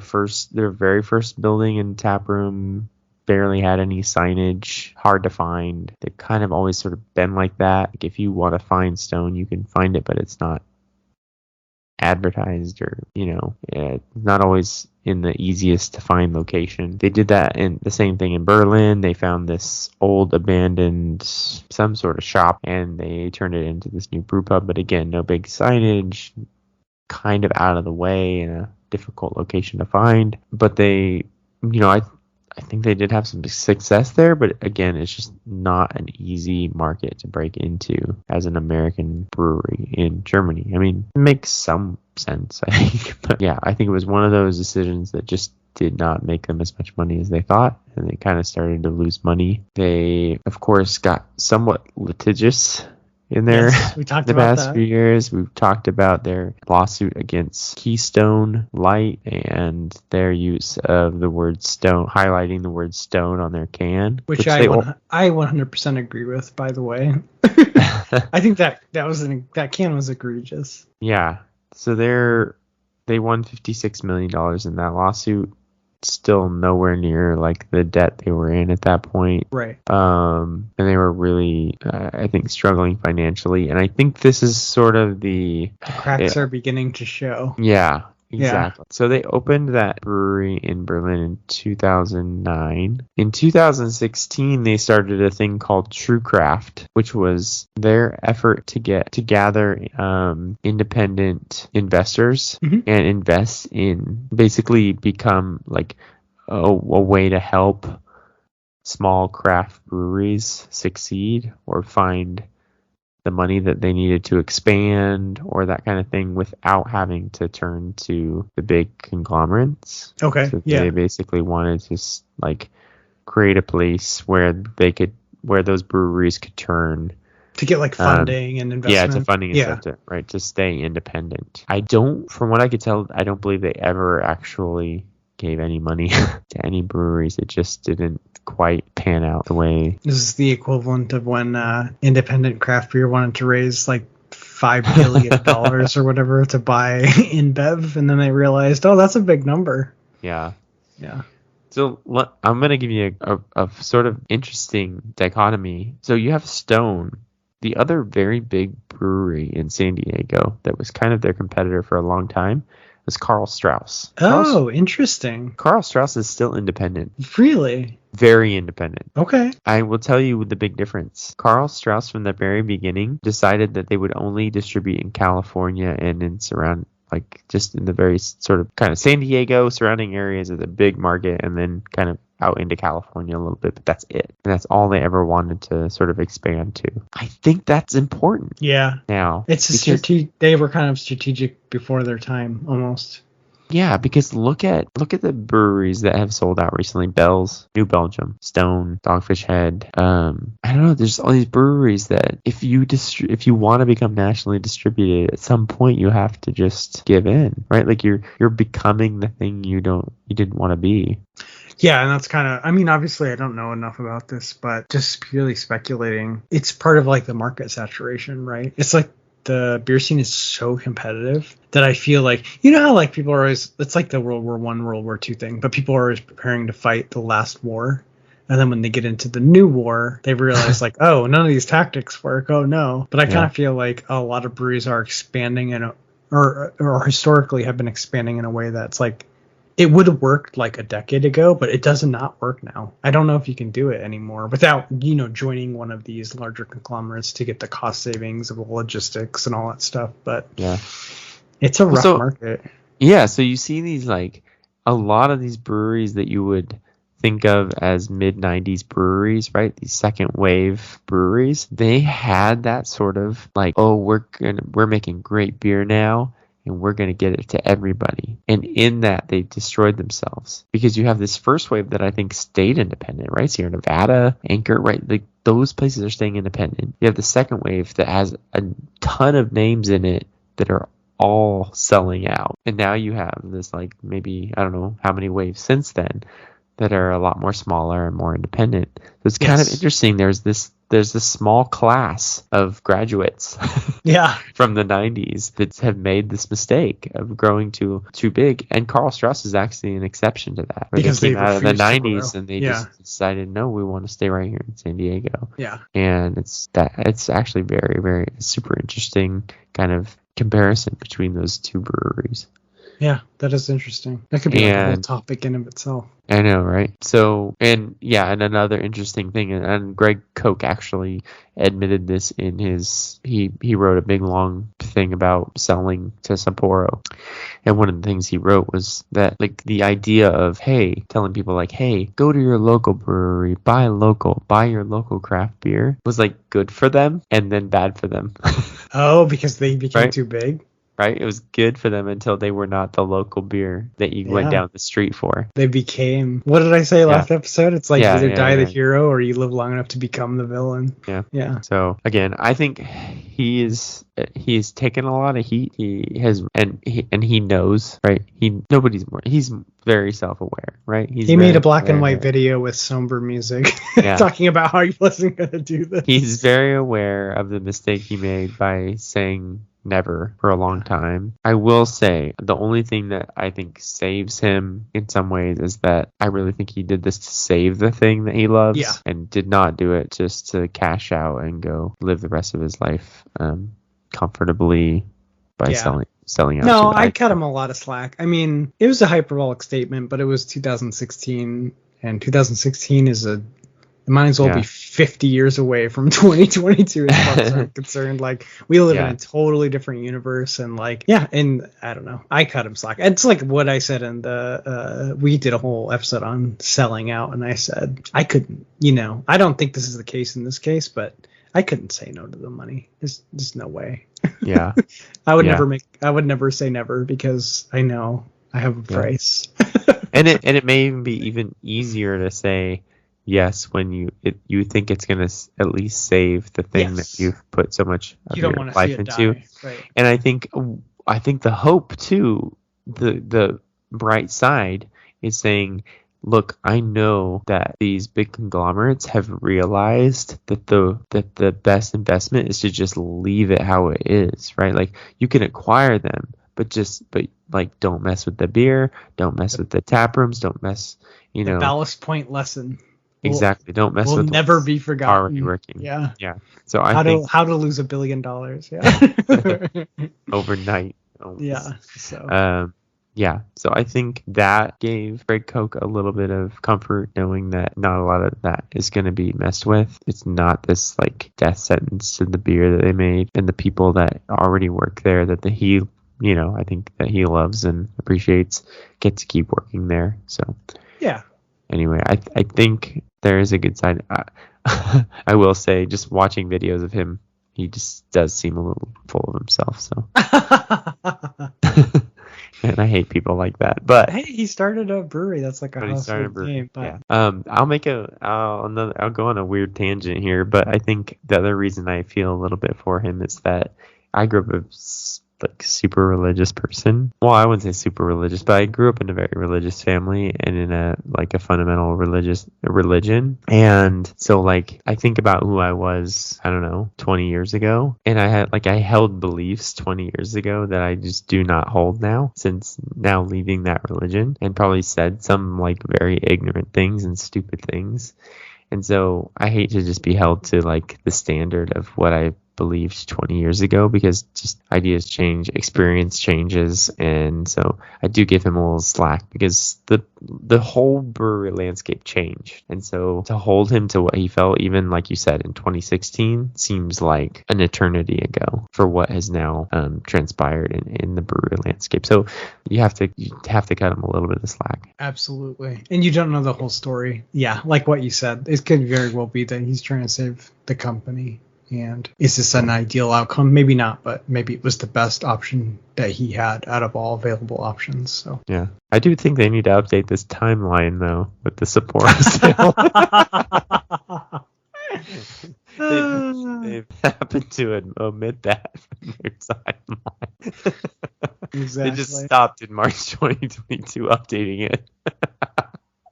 very first building and tap room barely had any signage, hard to find. They've kind of always sort of been like that. Like, if you want to find Stone, you can find it, but it's not advertised, or not always in the easiest to find location. They did that in the same thing in Berlin. They found this old abandoned some sort of shop and they turned it into this new brew pub, but again, no big signage, kind of out of the way in a difficult location to find. But they, I think they did have some success there, but again, it's just not an easy market to break into as an American brewery in Germany. I mean, it makes some sense, I think. But yeah, I think it was one of those decisions that just did not make them as much money as they thought, and they kind of started to lose money. They, of course, got somewhat litigious in there. Yes, we talked the about past that. few years. We've talked about their lawsuit against Keystone Light and their use of the word Stone, highlighting the word Stone on their can, which I 100% agree with, by the way. I think that can was egregious. Yeah. So they won $56 million in that lawsuit. Still nowhere near like the debt they were in at that point. Right. And they were really, I think, struggling financially. And I think this is sort of the cracks are beginning to show. Yeah, exactly. Yeah. So they opened that brewery in Berlin in 2009. In 2016, they started a thing called True Craft, which was their effort to gather independent investors and invest in, basically become like a way to help small craft breweries succeed or find the money that they needed to expand or that kind of thing without having to turn to the big conglomerates. Okay. So they basically wanted to like create a place where those breweries could turn to get like funding and investment. Yeah, to funding and stuff, right? To stay independent. From what I could tell, I don't believe they ever actually gave any money to any breweries. It just didn't quite pan out the way. This is the equivalent of when independent craft beer wanted to raise like $5 billion or whatever to buy InBev, and then they realized, oh, that's a big number. Yeah. So I'm going to give you a sort of interesting dichotomy. So you have Stone, the other very big brewery in San Diego that was kind of their competitor for a long time, was Karl Strauss. Interesting. Karl Strauss is still independent. Really? Very independent. Okay. I will tell you the big difference. Karl Strauss, from the very beginning, decided that they would only distribute in California and in just in the very sort of kind of San Diego surrounding areas as a big market, and then kind of out into California a little bit, but that's it. And that's all they ever wanted to sort of expand to. I think that's important. Yeah. Now It's they were kind of strategic before their time almost. Yeah, because look at the breweries that have sold out recently. Bell's, New Belgium, Stone, Dogfish Head. I don't know. There's all these breweries that if you want to become nationally distributed, at some point you have to just give in, right? Like you're becoming the thing you didn't want to be. Yeah, and that's kind of, I mean, obviously I don't know enough about this, but just purely speculating, it's part of like the market saturation, right? It's like the beer scene is so competitive that I feel like, you know how like people are always, it's like the World War I, World War II thing, but people are always preparing to fight the last war. And then when they get into the new war, they realize like, oh, none of these tactics work. Oh no. But I kind of feel like a lot of breweries are expanding or historically have been expanding in a way that's like, it would have worked like a decade ago, but it does not work now. I don't know if you can do it anymore without, joining one of these larger conglomerates to get the cost savings of the logistics and all that stuff. But yeah, it's a rough market. Yeah. So you see these, like a lot of these breweries that you would think of as mid-90s breweries, right? These second wave breweries, they had that sort of like, oh, we're making great beer now, and we're going to get it to everybody. And in that, they destroyed themselves. Because you have this first wave that I think stayed independent, right? Sierra Nevada, Anchor, right? Like those places are staying independent. You have the second wave that has a ton of names in it that are all selling out. And now you have this, like, maybe, I don't know how many waves since then that are a lot more smaller and more independent. So it's kind of interesting. There's this small class of graduates from the 90s that have made this mistake of growing too big. And Carl Strauss is actually an exception to that. Because they came out of the 90s and they just decided, no, we want to stay right here in San Diego. Yeah. And it's actually very, very super interesting kind of comparison between those two breweries. Yeah, that is interesting. That could be like a whole topic in of itself. I know, right? So, and another interesting thing, and Greg Koch actually admitted this in his, he wrote a big long thing about selling to Sapporo. And one of the things he wrote was that, like, the idea of, hey, telling people like, hey, go to your local brewery, buy your local craft beer, was like good for them and then bad for them. Oh, because they became too big? Right? It was good for them until they were not the local beer that you went down the street for. They became, what did I say last episode? It's like either die the hero or you live long enough to become the villain. Yeah. Yeah. So again, I think he's taken a lot of heat. He has, and he knows, right? He's very self-aware, right? He made a black and white video with somber music talking about how he wasn't going to do this. He's very aware of the mistake he made by saying never for a long time. I will say the only thing that I think saves him in some ways is that I really think he did this to save the thing that he loves and did not do it just to cash out and go live the rest of his life comfortably by selling out. No, I cut him a lot of slack. I mean, it was a hyperbolic statement, but it was 2016, and 2016 is it might as well be 50 years away from 2022 as far as I'm concerned. Like, we live in a totally different universe, and like, and I don't know. I cut him slack. It's like what I said in the, we did a whole episode on selling out, and I said, I couldn't, I don't think this is the case in this case, but I couldn't say no to the money. There's no way. Yeah. I would never say never because I know I have a price. and it may even be even easier to say yes when you think it's going to at least save the thing that you've put so much of your life into. Right. And I think the hope too, the bright side is saying, look, I know that these big conglomerates have realized that the best investment is to just leave it how it is, right? Like, you can acquire them, but like, don't mess with the beer, don't mess with the tap rooms, don't mess, the Ballast Point lesson. Exactly. Don't mess with never be forgotten. Already working. Yeah. So how to lose $1 billion. Yeah. Overnight. Almost. Yeah. So. So I think that gave Greg Koch a little bit of comfort, knowing that not a lot of that is going to be messed with. It's not this like death sentence to the beer that they made, and the people that already work there that I think that he loves and appreciates get to keep working there. So. Yeah. anyway, I think there is a good side. I will say, just watching videos of him, he just does seem a little full of himself. So, and I hate people like that. But hey, he started a brewery. That's like a household name. But... yeah. I'll go on a weird tangent here, but I think the other reason I feel a little bit for him is that I grew up like super religious person. Well, I wouldn't say super religious, but I grew up in a very religious family and in a fundamental religion. And so like I think about who I was, I don't know, 20 years ago, and I held beliefs 20 years ago that I just do not hold now, since now leaving that religion, and probably said some like very ignorant things and stupid things. And so I hate to just be held to like the standard of what I believed 20 years ago, because just ideas change, experience changes, and so I do give him a little slack, because the whole brewery landscape changed, and so to hold him to what he felt, even like you said in 2016, seems like an eternity ago for what has now transpired in the brewery landscape. So you have to cut him a little bit of slack. Absolutely. And you don't know the whole story. Yeah, like what you said, it could very well be that he's trying to save the company. And is this an ideal outcome? Maybe not, but maybe it was the best option that he had out of all available options. So yeah, I do think they need to update this timeline though with the Sapporo sale. They've happened to omit that from their timeline. Exactly. They just stopped in March 2022 updating it.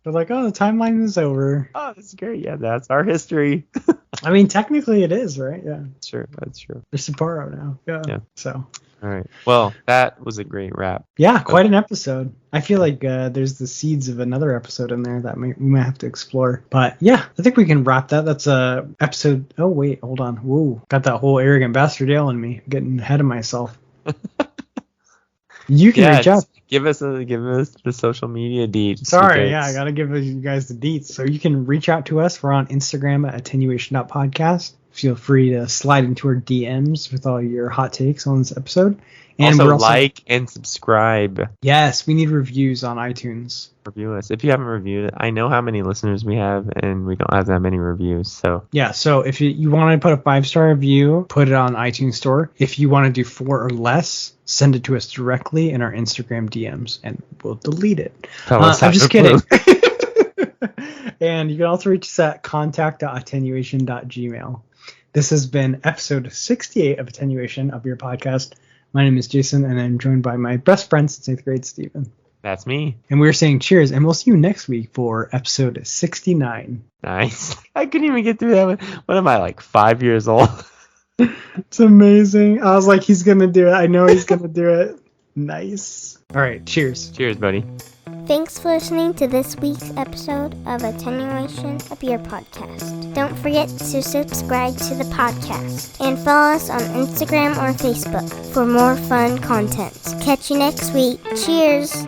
They're like, oh, the timeline is over. Oh, that's great. Yeah, that's our history. I mean, technically it is, right? Yeah. Sure, that's true. There's Sapporo now. Yeah. So. All right. Well, that was a great wrap. Yeah, quite an episode. I feel like there's the seeds of another episode in there that we might have to explore. But yeah, I think we can wrap that. That's episode. Oh wait, hold on. Whoa, got that whole arrogant bastard yell in me. Getting ahead of myself. You can reach out. Give us the social media deets. Sorry, I gotta give you guys the deets. So you can reach out to us. We're on Instagram at attenuation.podcast. Feel free to slide into our DMs with all your hot takes on this episode. And also like and subscribe. Yes, we need reviews on iTunes. Review us. If you haven't reviewed it, I know how many listeners we have, and we don't have that many reviews. So yeah, so if you want to put a 5-star review, put it on iTunes Store. If you want to do 4 or less, send it to us directly in our Instagram DMs, and we'll delete it. I'm just kidding. And you can also reach us at contact.attenuation.gmail. This has been episode 68 of Attenuation, of your podcast. My name is Jason, and I'm joined by my best friend since 8th grade, Steven. That's me. And we're saying cheers, and we'll see you next week for episode 69. Nice. I couldn't even get through that one. What am I, like 5 years old? It's amazing. I was like, he's going to do it. I know he's going to do it. Nice. All right, cheers. Cheers, buddy. Thanks for listening to this week's episode of Attenuation, a beer podcast. Don't forget to subscribe to the podcast and follow us on Instagram or Facebook for more fun content. Catch you next week. Cheers!